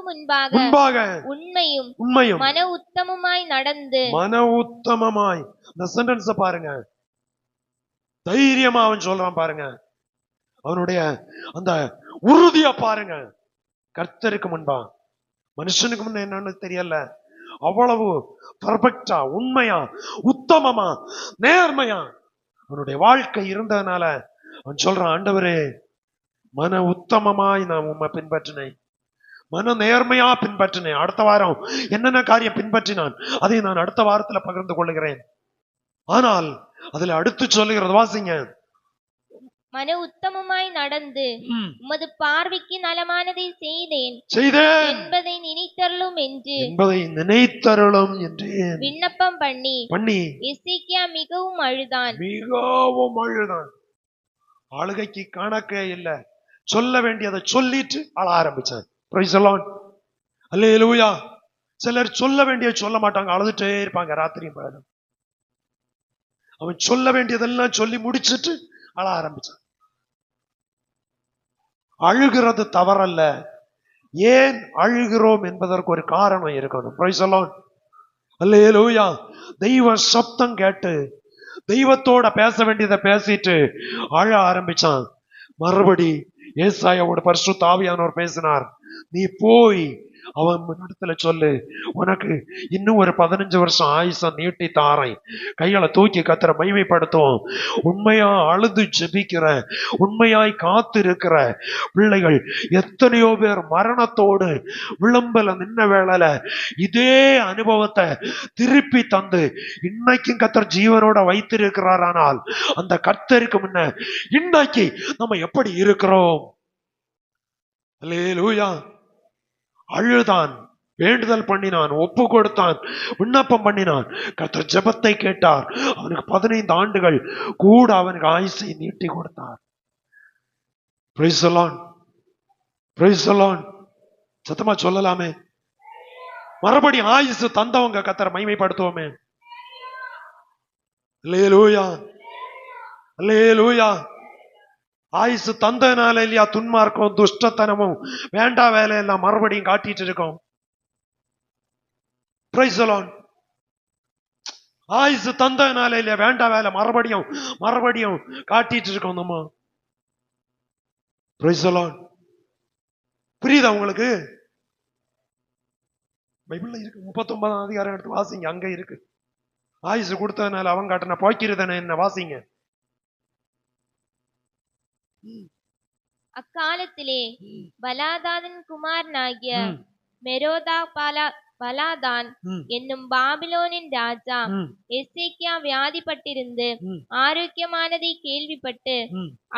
முன்பாக உண்மையும் மன உத்தமமாய் நடந்து. மன உத்தமமாய், இந்த சென்டென்ஸ் பாருங்க, தைரியமா அவன் சொல்றான் பாருங்க. அவனுடைய அந்த உறுதியா பாருங்க. கர்த்தருக்கு முன்பா, மனுஷனுக்கு முன்ன என்னன்னு தெரியல, அவ்வளவு பர்ஃபெக்டா, உண்மையா, உத்தமமா, நேர்மையா அவனுடைய வாழ்க்கை இருந்ததுனால அவன் சொல்றான், ஆண்டவரே, மன உத்தமமாய் நான் உண்மை பின்பற்றினேன், மன நேர்மையா பின்பற்றினேன். அடுத்த வாரம் என்னென்ன காரியம் பின்பற்றினான் அதை நான் அடுத்த வாரத்துல பகிர்ந்து கொள்ளுகிறேன். ஆனால் அதுல அடுத்து சொல்லுகிறது, வாசிங்க. மன உத்தமமாய் நடந்து உமது பார்வைக்கு நலமானதை செய்தேன் என்பதை நினைத்தருளும் என்று விண்ணப்பம் பண்ணி எசேக்கியா மிகவும் அழுதான். அழுகைக்கு கணக்கே இல்ல. சொல்ல வேண்டியதை சொல்லிட்டு அழ ஆரம்பிச்சான். Praise the Lord. அல்லேலூயா. சிலர் சொல்ல வேண்டிய சொல்ல மாட்டாங்க, அழுதுட்டே இருப்பாங்க ராத்திரியும் பகலும். அவன் சொல்ல வேண்டியதெல்லாம் சொல்லி முடிச்சிட்டு அழ ஆரம்பிச்சான். அழுகிறது தவறல்ல, ஏன் அழுகிறோம் என்பதற்கு ஒரு காரணம் இருக்கணும். Praise the Lord. அல்லேலூயா. தெய்வ சப்தம் கேட்டு தெய்வத்தோட பேச வேண்டியதை பேசிட்டு அழ ஆரம்பிச்சான். மறுபடி ஏசாயாவோட பரிசுத்த ஆவியானவர் பேசினார், நீ போய் அவன் இடத்துல சொல்லு, உனக்கு இன்னும் ஒரு 15 வருஷம் ஆயுசம் நீட்டி தாரை, கைகளை தூக்கி கத்தரை மகிமைப்படுத்துவோம். உண்மையா அழுது ஜெபிக்கிற, உண்மையாய் காத்து இருக்கிற பிள்ளைகள் எத்தனையோ பேர் மரணத்தோடு விளம்பல நின்ன வேளையில இதே அனுபவத்தை திருப்பி தந்து இன்னைக்கும் கத்தர் ஜீவனோட வைத்திருக்கிறார். ஆனால் அந்த கர்த்தருக்கு முன்ன இன்னைக்கு நம்ம எப்படி இருக்கிறோம்? அல்லேலூயா. அழுதான், வேண்டுதல் பண்ணினான், ஒப்பு கொடுத்தான், விண்ணப்பம் பண்ணினான். கர்த்தர் ஜெபத்தை கேட்டார். அவனுக்கு 15 ஆண்டுகள் கூட அவனுக்கு ஆயுசை நீட்டி கொடுத்தார். Price the Lord. Price the Lord. சத்தமா சொல்லலாமே. மறுபடி ஆயுசு தந்தவங்க கர்த்தரை மகிமைப்படுத்துவோமே. அல்லேலூயா. அல்லேலூயா. ஆயுசு தந்தனால இல்லையா துன்மார்க்கும் துஷ்டத்தனமும் வேண்டா வேலையெல்லாம் மறுபடியும் காட்டிட்டு இருக்கோம். Price the Lord. ஆயுசு தந்தனால இல்லையா வேண்டா வேலை மறுபடியும் காட்டிட்டு இருக்கோம் நம்ம. Price the Lord. புரியுதா உங்களுக்கு? பைபிள்ல இருக்கு, 39ஆம் அதிகாரம் எடுத்து வாசிங்க, அங்க இருக்கு. ஆயுசு கொடுத்ததுனால அவன் காட்டின போய்க்கிறதன என்ன, வாசிங்க. அக்காலத்திலே பலாதானின் குமாரனாகிய பலாதான் என்னும் பாபிலோனின் ராஜா எசேக்கியா வியாதிப்பட்டிருந்து ஆரோக்கியமானதை கேள்விப்பட்டு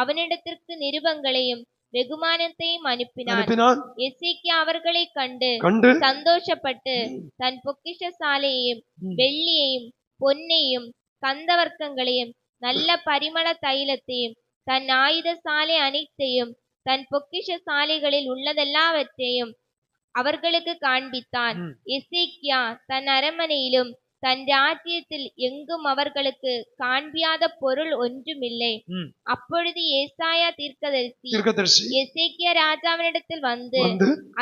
அவனிடத்திற்கு நிருபங்களையும் வெகுமானத்தையும் அனுப்பினான். எசேக்கியா அவர்களை கண்டு சந்தோஷப்பட்டு தன் பொக்கிஷசாலையையும் வெள்ளியையும் பொன்னையும் கந்தவர்க்கங்களையும் நல்ல பரிமள தைலத்தையும் தன் ஆயுத சாலை அனைத்தையும் தன் பொக்கிஷ சாலைகளில் உள்ளதெல்லாவற்றையும் அவர்களுக்கு காண்பித்தான். எசேக்கியா தன் அரண்மனையிலும் தன் ராஜ்யத்தில் எங்கும் அவர்களுக்கு காண்பியாத பொருள் ஒன்றுமில்லை. அப்பொழுது ஏசாயா தீர்க்கதரிசி எசேக்கியா ராஜாவினிடத்தில் வந்து,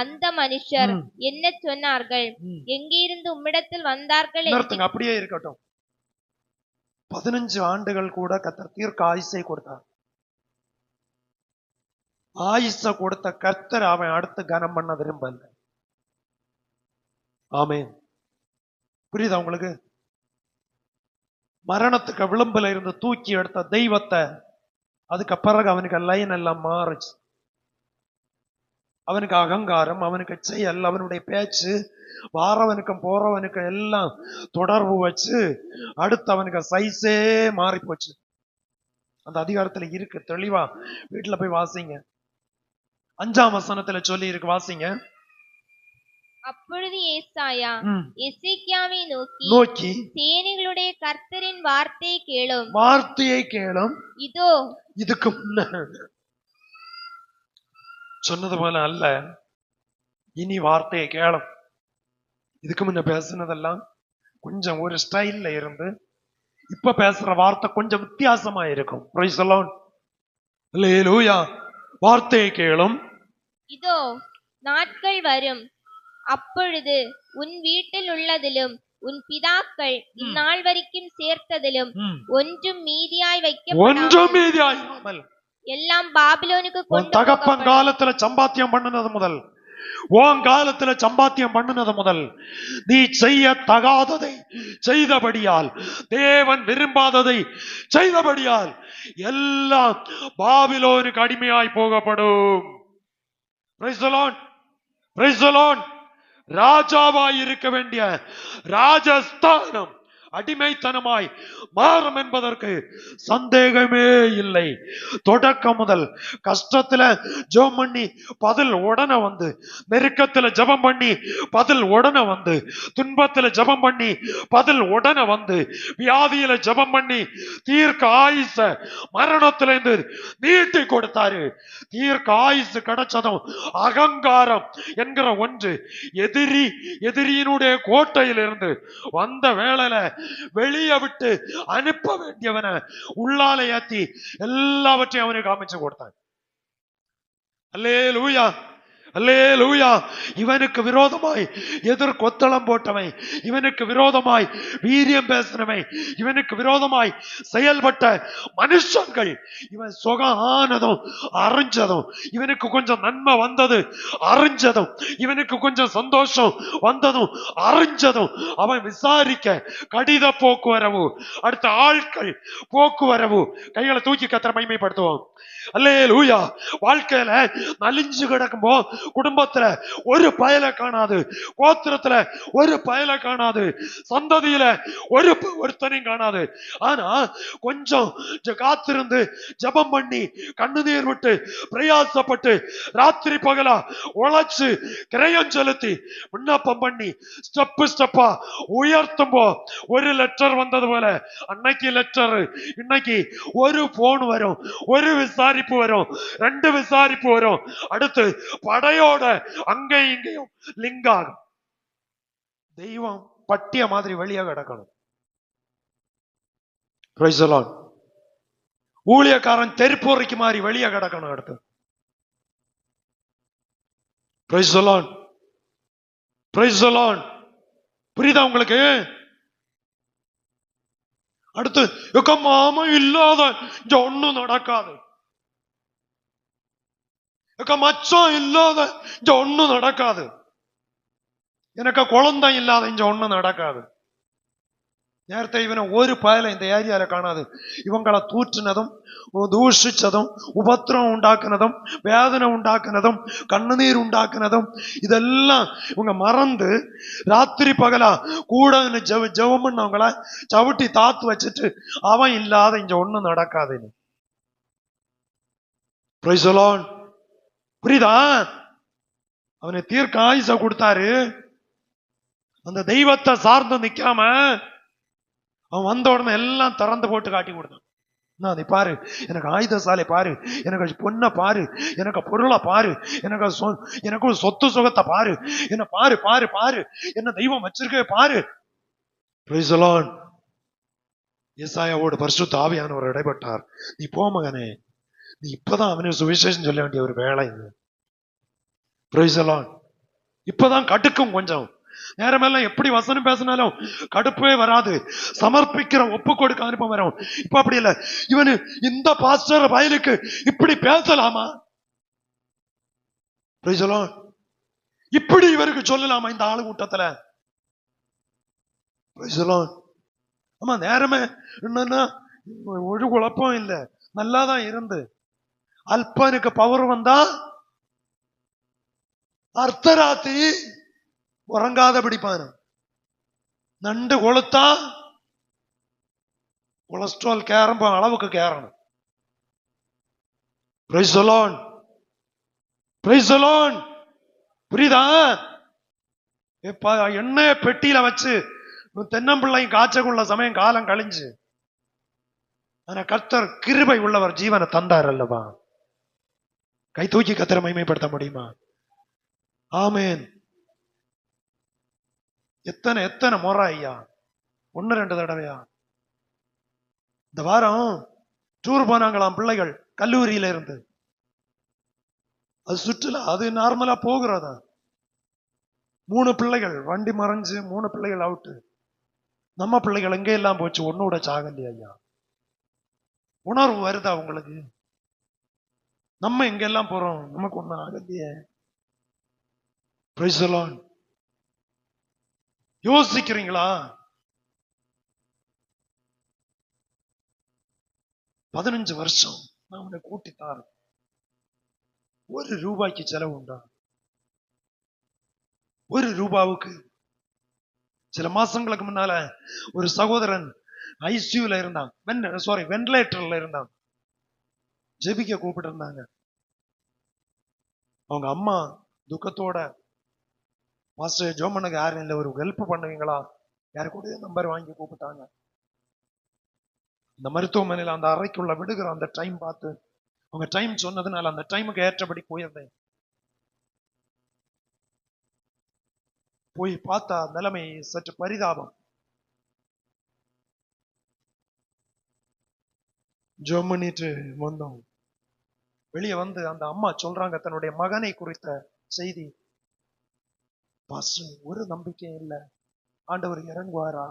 அந்த மனுஷர் என்ன சொன்னார்கள்? எங்கிருந்து உம்மிடத்தில் வந்தார்கள்? அப்படியே இருக்கட்டும். 15 ஆண்டுகள் கூட கர்த்தர் தீர்க்க ஆயுசை கொடுத்தார். ஆயுச கொடுத்த கர்த்தர் அவன் அடுத்து கனம் பண்ண விரும்பல. ஆமென். புரியுதா உங்களுக்கு? மரணத்துக்கு விளிம்புல இருந்து தூக்கி எடுத்த தெய்வத்தை அதுக்கு பிறகு அவனுக்கு லைன் எல்லாம் மாறுச்சு. அவனுக்கு அகங்காரம், அவனுக்கு செயல், அவனுடைய பேச்சு, வாரவனுக்கும் போறவனுக்கும் எல்லாம் தொடர்பு வச்சு அடுத்து அவனுக்கு சைஸே மாறி போச்சு. அந்த அதிகாரத்துல இருக்கு, தெளிவா வீட்டுல போய் வாசிங்க. 5ஆம் வசனத்துல சொல்லி இருக்கு, வாசிங்க. அப்பொழுது ஏசாயா எசேக்கியாவை நோக்கி சேனைகளுடைய கர்த்தரின் வார்த்தையை கேளும். இதோ இதுக்கு முன்ன சொன்னது போல அல்ல, இனி வார்த்தையை கேளும். இதுக்கு முன்ன பேசுனதெல்லாம் கொஞ்சம் ஒரு ஸ்டைல்ல இருந்து இப்ப பேசுற வார்த்தை கொஞ்சம் வித்தியாசமா இருக்கும். Praise the Lord. அல்லேலூயா. வார்த்தையை கேளும். இதோ நாட்கள் வரும், அப்பொழுது உன் வீட்டில் உள்ளதிலும் உன் பிதாக்கள் இந்நாள் வரைக்கும் சேர்த்ததிலும் ஒன்றும் மீதியாய் வைக்கப்படாமல் எல்லாம் பாபிலோனுக்கு கொண்டு தகப்பன் காலத்துல சம்பாத்தியம் பண்ணினது முதல், உன் காலத்துல சம்பாத்தியம் பண்ணினது முதல், நீ செய்ய தகாததை செய்தபடியால், தேவன் விரும்பாததை செய்தபடியால் எல்லாம் பாபிலோனுக்கு அடிமையாய் போகப்படும். Praise the Lord. Praise the Lord. ராஜாவாய் இருக்க வேண்டிய ராஜஸ்தானம் அடிமைத்தனமாய் மாறும் என்பதற்கு சந்தேகமே இல்லை. தொடக்கம் முதல் கஷ்டத்துல ஜெபம் பண்ணி பதில் உடனே வந்து, நெருக்கத்துல ஜெபம் பண்ணி பதில் உடனே வந்து, துன்பத்துல ஜெபம் பண்ணி பதில் உடனே வந்து, வியாதியில ஜெபம் பண்ணி தீர்க்க ஆயுச மரணத்துல இருந்து நீட்டி கொடுத்தாரு. தீர்க்க ஆயுசு கிடைச்சதும் அகங்காரம் என்கிற ஒன்று எதிரியினுடைய கோட்டையிலிருந்து வந்த வேளையில வெளியே விட்டு அனுப்ப வேண்டியவனை உள்ளால ஏத்தி எல்லாவற்றையும் அவனுக்கு காமிச்சு கொடுத்தான். அல்லேலூயா, அல்லேலூயா. இவனுக்கு விரோதமாய் எதிர்கொத்தளம் போட்டவன், இவனுக்கு விரோதமாய் வீரியம் பேசினவன், இவனுக்கு விரோதமாய் செயல்பட்ட மனுஷங்கள் இவன் சுகம் ஆனதும் அறிஞ்சதும், இவனுக்கு கொஞ்சம் நன்மை வந்தது அறிஞ்சதும், இவனுக்கு கொஞ்சம் சந்தோஷம் வந்ததும் அறிஞ்சதும் அவன் விசாரிக்க கடித போக்குவரவு, அடுத்த ஆட்கள் போக்குவரவு, கைகளை தூக்கி கத்திர மகிமைப்படுத்துவோம். அல்லேலூயா. வாழ்க்கையில நலிஞ்சு கிடக்கும்போ குடும்பத்துல ஒரு பயலை காணாது, கோத்திரத்துல ஒரு பயலை காணாது, சந்ததியில ஒருத்தனையும் காணாது. ஆனா கொஞ்சம் காத்திருந்து ஜெபம் பண்ணி கண்ணுநீர் விட்டு பிரயாசப்பட்டு ராத்திரி பகலா உழைச்சு கிரயம் செலுத்தி விண்ணப்பம் பண்ணி ஸ்டெப்பா உயர்த்தும் போ ஒரு லெட்டர் வந்தது போல அன்னைக்கு லெட்டர், இன்னைக்கு ஒரு போன் வரும், ஒரு விசாரிப்பு வரும், 2 விசாரிப்பு வரும், அடுத்து படையோட அங்கேயும் இங்கேயும் லிங்க் ஆகும். தெய்வம் பட்டிய மாதிரி வெளியே கிடக்கணும். Praise the Lord. ஊழியக்காரன் தெருப்போரைக்கு மாதிரி வெளியே கிடக்கணும். அடுத்து Praise the Lord. Praise the Lord. புரியுதா உங்களுக்கு? அடுத்து மாமா இல்லாத ஒண்ணும் நடக்காது, மச்சம் இல்லாத ஒண்ணும் நடக்காது, எனக்கு குழந்தை இல்லாத ஒண்ணும் நடக்காது. நேரத்தை இவனை ஒரு பயல இந்த ஏரியால காணாது. இவங்களை தூற்றினதும் தூஷிச்சதும் உபத்திரம் உண்டாக்குனதும் வேதனை உண்டாக்குனதும் கண்ணுநீர் உண்டாக்குனதும் இதெல்லாம் இவங்க மறந்து ராத்திரி பகலா கூட ஜெபம் பண்ணவங்கள சவிட்டி தாத்து வச்சுட்டு அவன் இல்லாத ஒண்ணும் நடக்காதுன்னு. Praise the Lord. புரியுதா? அவனை தீர்க்க ஆயுச கொடுத்தாரு. அந்த தெய்வத்தை சார்ந்து நிக்காம அவன் வந்த உடனே எல்லாம் திறந்து போட்டு காட்டி கொடுத்தான். அதை பாரு, எனக்கு ஆயுதசாலை பாரு, எனக்கு பொண்ணை பாரு, எனக்கு பொருளை பாரு, எனக்கு சொத்து சுகத்தை பாரு, என்ன பாரு பாரு பாரு, என்ன தெய்வம் வச்சிருக்க பாரு. Praise the Lord. ஏசாயாவோடு பரிசுத்த ஆவியானவர் இடைப்பட்டார். நீ போ மகனே, நீ இப்பதான் அவனுக்கு சுவிசேஷம் சொல்ல வேண்டிய ஒரு வேலை இது. Praise the Lord. இப்பதான் கடுக்கும், கொஞ்சம் நேரமெல்லாம் எப்படி வசனம் பேசினாலும் கடுப்பே வராது, சமர்ப்பிக்கிற ஒப்பு கொடுக்க அனுப்ப வரும். இப்ப அப்படி இல்ல, இவனு இந்த பாஸ்டர் வயலுக்கு இப்படி பேசலாமா? Praise the Lord. இப்படி இவருக்கு சொல்லலாமா இந்த ஆளு கூட்டத்துல? Praise the Lord. ஆமா, நேரமே என்னன்னா ஒரு குழப்பம் இல்லை, நல்லாதான் இருந்து அல்பனுக்கு பவர் வந்தா அர்த்தராத்திரி உறங்காத பிடிப்பான, நண்டு கொளுத்தா கொலஸ்ட்ரால் கேரம் அளவுக்கு கேரணும். Praise the Lord. Praise the Lord. புரியுதா? எண்ணெய பெட்டியில வச்சு தென்னம்பிள்ளையும் காய்ச்சக்குள்ள சமயம் காலம் கழிஞ்சு, ஆனா கர்த்தர் கிருபை உள்ளவர், ஜீவனை தந்தார் அல்லவா? கை தூக்கி கர்த்தரை மகிமைப்படுத்த முடியுமா? ஆமேன். எத்தனை எத்தனை முறை ஐயா, 1-2 தடவையா? இந்த வாரம் டூர் போனாங்களாம் பிள்ளைகள் கல்லூரியில இருந்து. அது சுற்றுலா, அது நார்மலா போகிறதா. 3 பிள்ளைகள் வண்டி மறைஞ்சு 3 பிள்ளைகள் அவுட்டு. நம்ம பிள்ளைகள் எங்க எல்லாம் போச்சு, ஒன்னோட சாகலையா ஐயா? உணர்வு வருதா உங்களுக்கு? நம்ம எங்க எல்லாம் போறோம், நமக்கு ஒண்ணும் ஆகலையே. Price the Lord. யோசிக்கிறீங்களா? 15 வருஷம் நான் உன்னை கூட்டித்தார், 1 ரூபாய்க்கு செலவு உண்டா? 1 ரூபாவுக்கு. சில மாசங்களுக்கு முன்னால ஒரு சகோதரன் ஐசியூல இருந்தான், வென்டிலேட்டர்ல இருந்தான். ஜெபிக்க கூப்பிட்டு இருந்தாங்க. அவங்க அம்மா துக்கத்தோட, மாஸ்டர் ஜோமனுக்கு யாரும் இல்லை, ஒரு ஹெல்ப் பண்ணுவீங்களா? யாரு கூட நம்பர் வாங்கி கூப்பிட்டாங்க. இந்த மருத்துவமனையில அந்த அறைக்குள்ள விடுகிற அந்த டைம் பார்த்து, அவங்க டைம் சொன்னதுனால அந்த டைமுக்கு ஏற்றபடி போயிருந்தேன். போய் பார்த்தா நிலைமை சற்று பரிதாபம். ஜெபம் பண்ணிட்டு வந்தோம். வெளியே வந்து அந்த அம்மா சொல்றாங்க தன்னுடைய மகனை குறித்த செய்தி. பாஸ்டர், ஒரு நம்பிக்கை இல்லை, ஆண்டவர் இறங்குவாரா?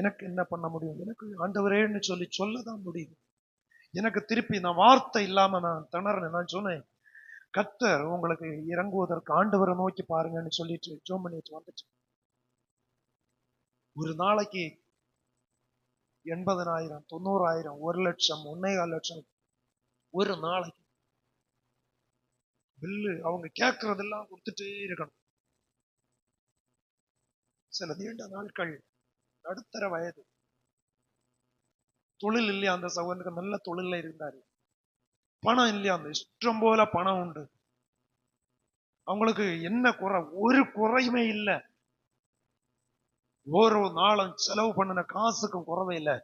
எனக்கு என்ன பண்ண முடியும்? எனக்கு ஆண்டவரேன்னு சொல்லதான் முடியும். எனக்கு திருப்பி நான் வார்த்தை இல்லாம நான் திணறேன். நான் சொன்னேன், கர்த்தர் உங்களுக்கு இறங்குவதற்கு ஆண்டவரை நோக்கி பாருங்கன்னு சொல்லிட்டு ஜெபம் பண்ணிட்டு வந்துட்டு, ஒரு நாளைக்கு 80,000, 90,000, 1,00,000, 1,400,000 ஒரு நாளைக்கு பில்லு அவங்க கேட்கறதெல்லாம் கொடுத்துட்டே இருக்கணும். சில நீண்ட நாட்கள், நடுத்தர வயது, தொழில் இல்லையா அந்த சகோதரனுக்கு, நல்ல தொழில இருந்தாரு. பணம் இல்லையா, அந்த இஷ்டம் போல பணம் உண்டு. அவங்களுக்கு என்ன குறை? ஒரு குறையுமே இல்லை. ஒரு நாளும் செலவு பண்ணின காசுக்கும் குறவே இல்லை.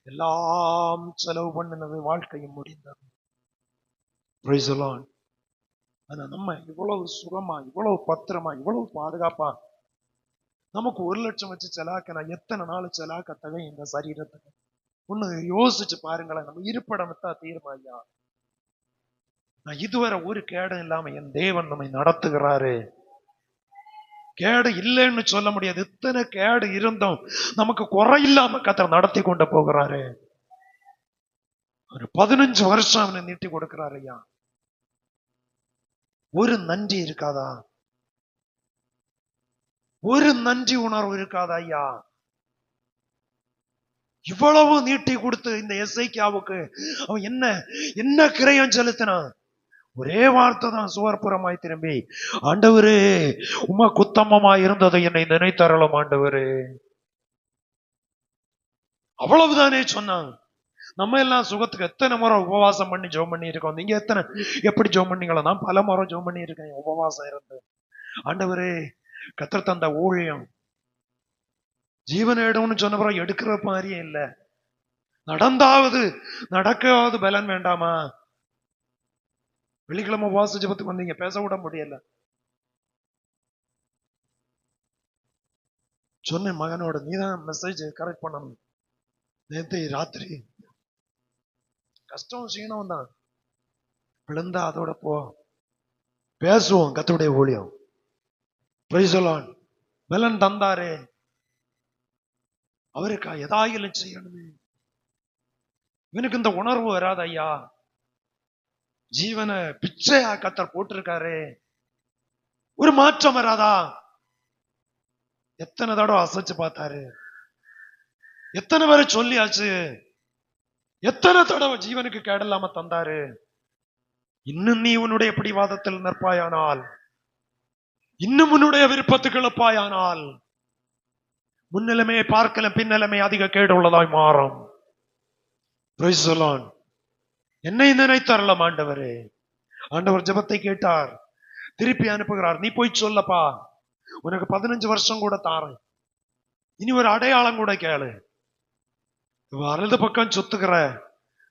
எல்லாம் செலவு பண்ணினது, வாழ்க்கையும் முடிந்தது. Praise the Lord. ஆனா நம்ம இவ்வளவு சுகமா, இவ்வளவு பத்திரமா, இவ்வளவு பாதுகாப்பா, நமக்கு 1,00,000 வச்சு செலாக்கினா எத்தனை நாள் செலாக்கத்தவே இந்த சரீரத்துக்கு? ஒண்ணு யோசிச்சு பாருங்களேன். நம்ம இருப்பிடமத்தா தீர்மா ஐயா? நான் இதுவரை ஒரு கேடும் இல்லாம என் தேவன் நம்மை நடத்துகிறாரு. கேடு இல்லைன்னு சொல்ல முடியாது. இத்தனை கேடு இருந்தும் நமக்கு குறை இல்லாம கர்த்தர் நடத்தி கொண்டு போகிறாரு. ஒரு 15 வருஷம் அவனை நீட்டி கொடுக்கிறாரு ஐயா. ஒரு நன்றி இருக்காதா? ஒரு நன்றி உணர்வு இருக்காதா ஐயா? இவ்வளவு நீட்டி கொடுத்து இந்த எசேக்கியாவுக்கு அவன் என்ன கிரயம் செலுத்தினான்? ஒரே வார்த்தை தான், சுவர்புறமாய் திரும்பி, ஆண்டவரே உம குத்தமமா இருந்ததை என்னை நினைத்தரலாம் ஆண்டவரே. அவ்வளவுதானே சொன்னான். நம்ம எல்லாம் சுகத்துக்கு எத்தனை முறை உபவாசம் பண்ணி ஜெபம் பண்ணி இருக்கோம். நீங்க எப்படி ஜெபம் பண்ணீங்களா? நான் பல முறை ஜெபம் பண்ணி இருக்கேன் உபவாசம் இருந்து. ஆண்டவரே, கர்த்தர் தந்த ஊழியம் ஜீவன இடம்னு சொன்ன பிறகு எடுக்கிற மாதிரியே இல்லை. நடக்காவது பலன் வேண்டாமா? வெள்ளிக்கிழமை உபவாச ஜெபத்துக்கு வந்தீங்க, பேச விட முடியல. சொன்ன மகனோட நீதான் மெசேஜ் கரெக்ட் பண்ணணும். நேத்து ராத்திரி கஷ்டம் சீனம் தான், விழுந்தா அதோட போ, பேசுவோம் கர்த்தருடைய ஊழியம். Price the Lord. பலன் தந்தாரே, அவருக்கா எதாயிலும் செய்யணுமே. இவனுக்கு இந்த உணர்வு வராது ஐயா. ஜீவனை பிச்சையா கர்த்தர் போட்டிருக்காரு, ஒரு மாற்றம் வராதா? எத்தனை தடவை அசைச்சு பார்த்தாரு, எத்தனை பேரை சொல்லியாச்சு, எத்தனை தடவை ஜீவனுக்கு கேடலாம தந்தாரு. இன்னும் நீ உன்னுடைய பிடிவாதத்தில் நிற்பாயானால், இன்னும் உன்னுடைய விருப்பத்துக்கு இழப்பாயானால், முன்னிலைமையை பார்க்கல பின்னிலைமை அதிக கேடு உள்ளதாய் மாறும். Praise the Lord. என்னை நினைத்தரலாம் ஆண்டவரே. ஆண்டவர் ஜெபத்தை கேட்டார், திருப்பி அனுப்புகிறார். நீ போய் சொல்லப்பா, உனக்கு 15 வருஷம் கூட தாரேன், இனி ஒரு அடையாளம் கூட கேளு. வலது பக்கம் சுத்துகிற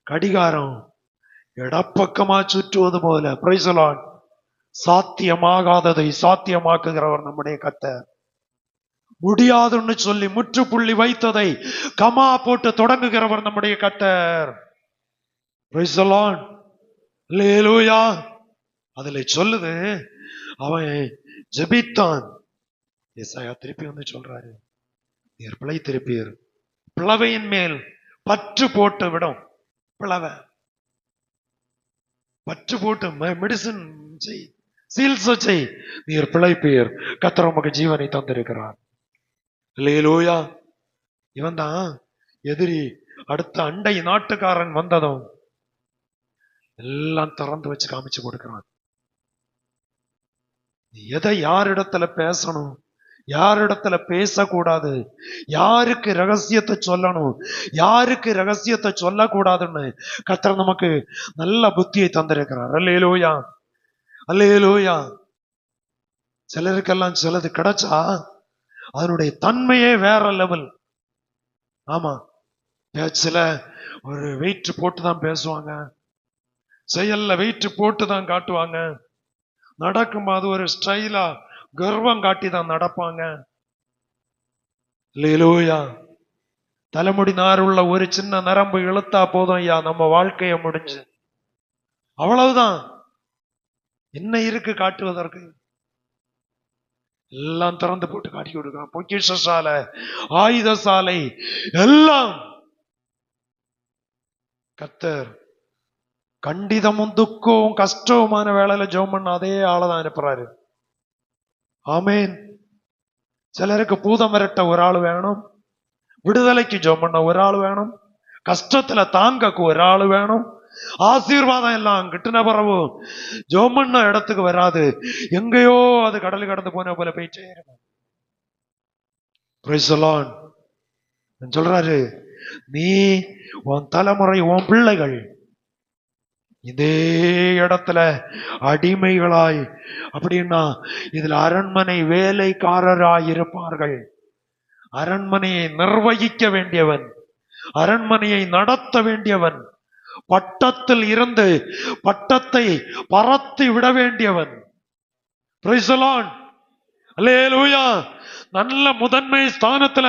கடிகாரம் இடப்பக்கமா சுற்றுவது போல, Praise the Lord, சாத்தியமாகாததை சாத்தியமாக்குகிறவர் நம்முடைய கர்த்தர். முடியாதுன்னு சொல்லி முற்றுப்புள்ளி வைத்ததை கமா போட்டு தொடங்குகிறவர் நம்முடைய கர்த்தர். Praise the Lord. Hallelujah. அதுல சொல்லுது அவன் ஜெபித்தான். ஏசாயா திருப்பி வந்து சொல்றாரு, நீர் பிழைத்திருப்பீர், பிளவையின் மேல் பற்று போட்டு விடும். பிளவை பற்று போட்டு மெடிசின் செய், சிகிச்சை செய், நீர் பிழைப்பீர், கர்த்தர் உமக்கு ஜீவனை தந்திருக்கிறார். அல்லேலூயா. இவன் தான் எதிரி. அடுத்த அண்டை நாட்டுக்காரன் வந்ததும் எல்லாம் திறந்து வச்சு காமிச்சு கொடுக்கிறான். நீ எதை யாரிடத்துல பேசணும், யாரிடத்துல பேசக்கூடாது, யாருக்கு ரகசியத்தை சொல்லணும், யாருக்கு ரகசியத்தை சொல்லக்கூடாதுன்னு கர்த்தர் நமக்கு நல்ல புத்தியை தந்திருக்கிறார். அல்லேலூயா, அல்லேலூயா. சிலருக்கெல்லாம் சிலது கிடைச்சா அதனுடைய தன்மையே வேற லெவல். ஆமா, பேச்சுல ஒரு வெயிட் போட்டு தான் பேசுவாங்க, செயல்ல வெயிட் போட்டு தான் காட்டுவாங்க, நடக்கும்போது ஒரு ஸ்டைலா கர்வம் காட்டி தான் நடப்பாங்க. அல்லேலூயா. தலைமுடி நார் உள்ள ஒரு சின்ன நரம்பு இழுத்தா போதும் ஐயா, நம்ம வாழ்க்கைய முடிஞ்சு. அவ்வளவுதான். என்ன இருக்கு காட்டுவதற்கு? எல்லாம் திறந்து போட்டு காட்டி கொடுக்கிறான். பொக்கிஷ சாலை, ஆயுத சாலை எல்லாம் கர்த்தர் கண்டிதமும் துக்கமும் கஷ்டமான வேலையில ஜெபம் பண்ண அதே ஆளதான் அனுப்புறாரு. ஆமேன். சிலருக்கு பூதம் விரட்ட ஒரு ஆள் வேணும், விடுதலைக்கு ஜெபம் பண்ண ஒரு ஆள் வேணும், கஷ்டத்துல தாங்கக்கு ஒரு ஆள் வேணும். ஆசீர்வாதம் எல்லாம் கிட்டுன பிறகு ஜெபம் பண்ண இடத்துக்கு வராது, எங்கேயோ அது கடல் கடந்து போன போல போயிட்டே இருக்கும். Praise the Lord. சொல்றாரு, நீ உன் தலைமுறை, உன் பிள்ளைகள் இதே இடத்துல அடிமைகளாய், அப்படின்னா இதுல அரண்மனை வேலைக்காரராய் இருப்பார்கள். அரண்மனையை நிர்வகிக்க வேண்டியவன், அரண்மனையை நடத்த வேண்டியவன், பட்டத்தில் இருந்து பட்டத்தை பறத்தி விட வேண்டியவன். Praise the Lord. அல்லேலூயா. நல்ல முதன்மை ஸ்தானத்துல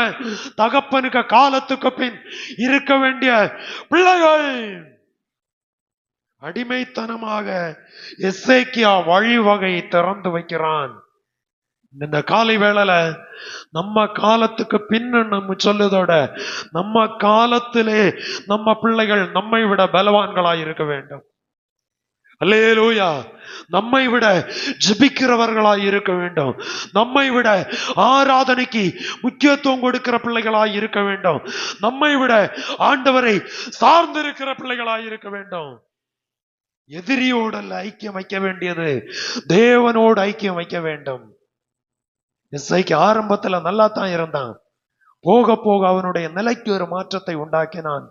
தகப்பனுக்கு காலத்துக்கு பின் இருக்க வேண்டிய பிள்ளைகள் அடிமைத்தனமாக எசேக்கியா வழிவகை திறந்து வைக்கிறான். இந்த காலை வேளையில நம்ம காலத்துக்கு பின்னு நம்ம சொல்லுதோட, நம்ம காலத்திலே நம்ம பிள்ளைகள் நம்மை விட பலவான்களாய் இருக்க வேண்டும். அல்லேலூயா. நம்மை விட ஜெபிக்கிறவர்களாய் இருக்க வேண்டும், நம்மை விட ஆராதனைக்கு முக்கியத்துவம் கொடுக்கிற பிள்ளைகளாய் இருக்க வேண்டும், நம்மை விட ஆண்டவரை சார்ந்திருக்கிற பிள்ளைகளாய் இருக்க வேண்டும். எதிரியோட ஐக்கியம் வைக்க வேண்டியது தேவனோடு ஐக்கியம் வைக்க வேண்டும். எஸ்ஐக்கு ஆரம்பத்துல நல்லா தான் இருந்தான், போக போக அவனுடைய நிலைக்கு ஒரு மாற்றத்தை உண்டாக்கினான்.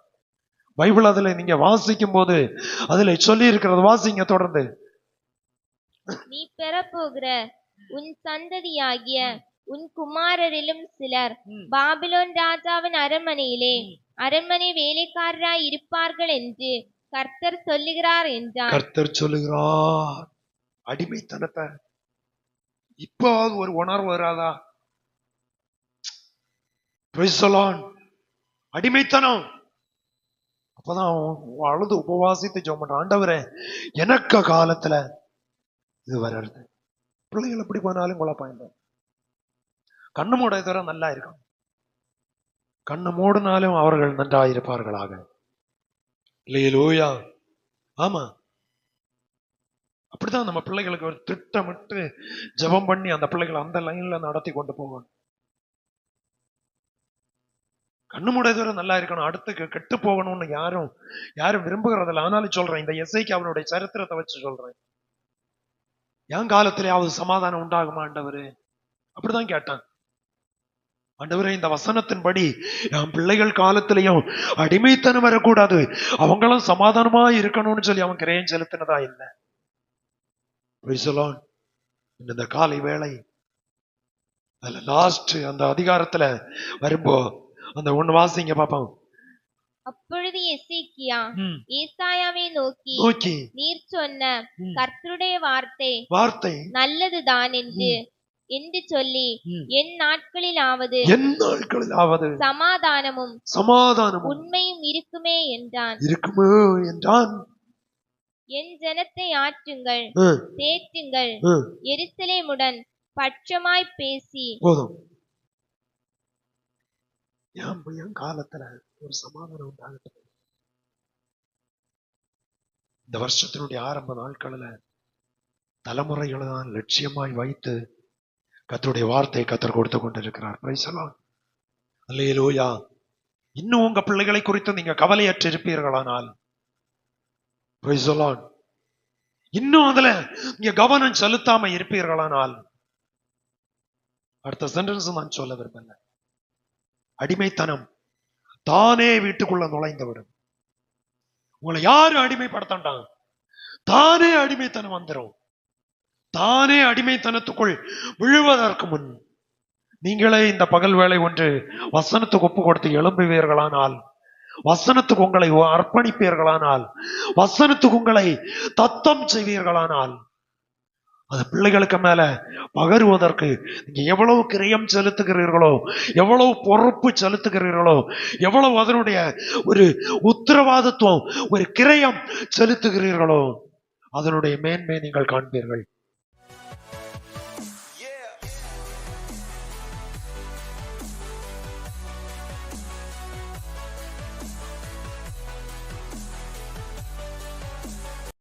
பைபிள் அதுல நீங்க வாசிக்கும் போது அதுல சொல்லி இருக்கிறது, வாசிங்க தொடர்ந்து. நீ பெறப்போகிற உன் சந்ததியாகிய உன் குமாரரிலும் சிலர் பாபிலோன் ராஜாவின் அரண்மனையிலே அரண்மனை வேலைக்காரராய் இருப்பார்கள் என்று கர்த்தர் சொல்லுகிறார் என்றார். கர்த்தர் சொல்லுகிறார். அடிமைத்தனத்தை இப்போ ஒரு உணர்வு வராதா? அடிமைத்தனம். அப்பதான் அழுது உபவாசித்து ஜெபம் பண்றான், ஆண்டவரே எனக்கு காலத்துல இது வர்றது. பிள்ளைகள் எப்படி போனாலும் குழப்பம். கண்ணு மூட தவிர நல்லா இருக்கும், கண்ணு மூடினாலும் அவர்கள் நன்றாயிருப்பார்களாக. இல்லையா? ஆமா, அப்படிதான் நம்ம பிள்ளைகளுக்கு ஒரு திட்டமிட்டு ஜெபம் பண்ணி அந்த பிள்ளைகளை அந்த லைன்ல நடத்தி கொண்டு போகணும். கண்ணு மூடதோட நல்லா இருக்கணும், அடுத்து கெட்டு போகணும்னு யாரும் விரும்புகிறதில்ல. ஆனாலும் சொல்றேன், இந்த எஸ்ஐக்கு அவனுடைய சரித்திரத்தை வச்சு சொல்றேன். என் காலத்திலேயாவது சமாதானம் உண்டாகுமா ஆண்டவரே? அப்படிதான் கேட்டான். ஆண்டவரே, இந்த வசனத்தின்படி என் பிள்ளைகள் காலத்திலையும் அடிமைத்தனம் வரக்கூடாது, அவங்களும் சமாதானமா இருக்கணும்னு சொல்லி அவன் கிரயம் செலுத்தினதா இல்லை. இந்த காலை வேளை அதுல லாஸ்ட் அந்த அதிகாரத்துல வரும்போ அந்த ஒண்ணு வாசிங்க பாப்போம். அப்பொழுது எசேக்கியா ஏசாயாவை நோக்கி நீர் சொன்ன கர்த்தருடைய வார்த்தை நல்லதுதான் என்று சொல்லி என் நாட்களிலாவது சமாதானமும் உண்மையும் இருக்குமே என்றான். என் ஜனத்தை ஆற்றுங்கள், தேற்றுங்கள், எருசலேமுடன் பட்சமாய் பேசி. போதும். என் காலத்துல ஒரு சமாதானம் உண்டாகட்டும். இந்த வருஷத்தினுடைய ஆரம்ப நாட்களில் தலைமுறைகளை தான் லட்சியமாய் வைத்து கர்த்தருடைய வார்த்தையை கர்த்தர் கொடுத்து கொண்டிருக்கிறார். Praise the Lord. அல்லேலூயா. இன்னும் உங்க பிள்ளைகளை குறித்து நீங்க கவலையற்று இருப்பீர்களானால், பிரைஸ் தி லார்ட், இன்னும் அதுல நீங்க கவனம் செலுத்தாம இருப்பீர்களானால், அடுத்த சென்டென்ஸ் நான் சொல்ல விரும்பல. அடிமைத்தனம் தானே வீட்டுக்குள்ள நுழைந்து விடும். உங்களை யாரும் அடிமைப்படுத்தாண்டான், தானே அடிமைத்தனம் வந்துடும். தானே அடிமைத்தனத்துக்குள் விழுவதற்கு முன் நீங்களே இந்த பகல் வேளை ஒன்று வசனத்துக்கு ஒப்பு கொடுத்து எழும்புவீர்களானால், வசனத்துக்கு உங்களை அர்ப்பணிப்பீர்களானால், வசனத்துக்கு உங்களை தத்தம் செய்வீர்களானால், அது பிள்ளைகளுக்கு மேல பகருவதற்கு நீங்க எவ்வளவு கிரயம் செலுத்துகிறீர்களோ, எவ்வளவு பொறுப்பு செலுத்துகிறீர்களோ, எவ்வளவு அதனுடைய ஒரு உத்தரவாதத்துவம், ஒரு கிரயம் செலுத்துகிறீர்களோ, அதனுடைய மேன்மை நீங்கள் காண்பீர்கள்.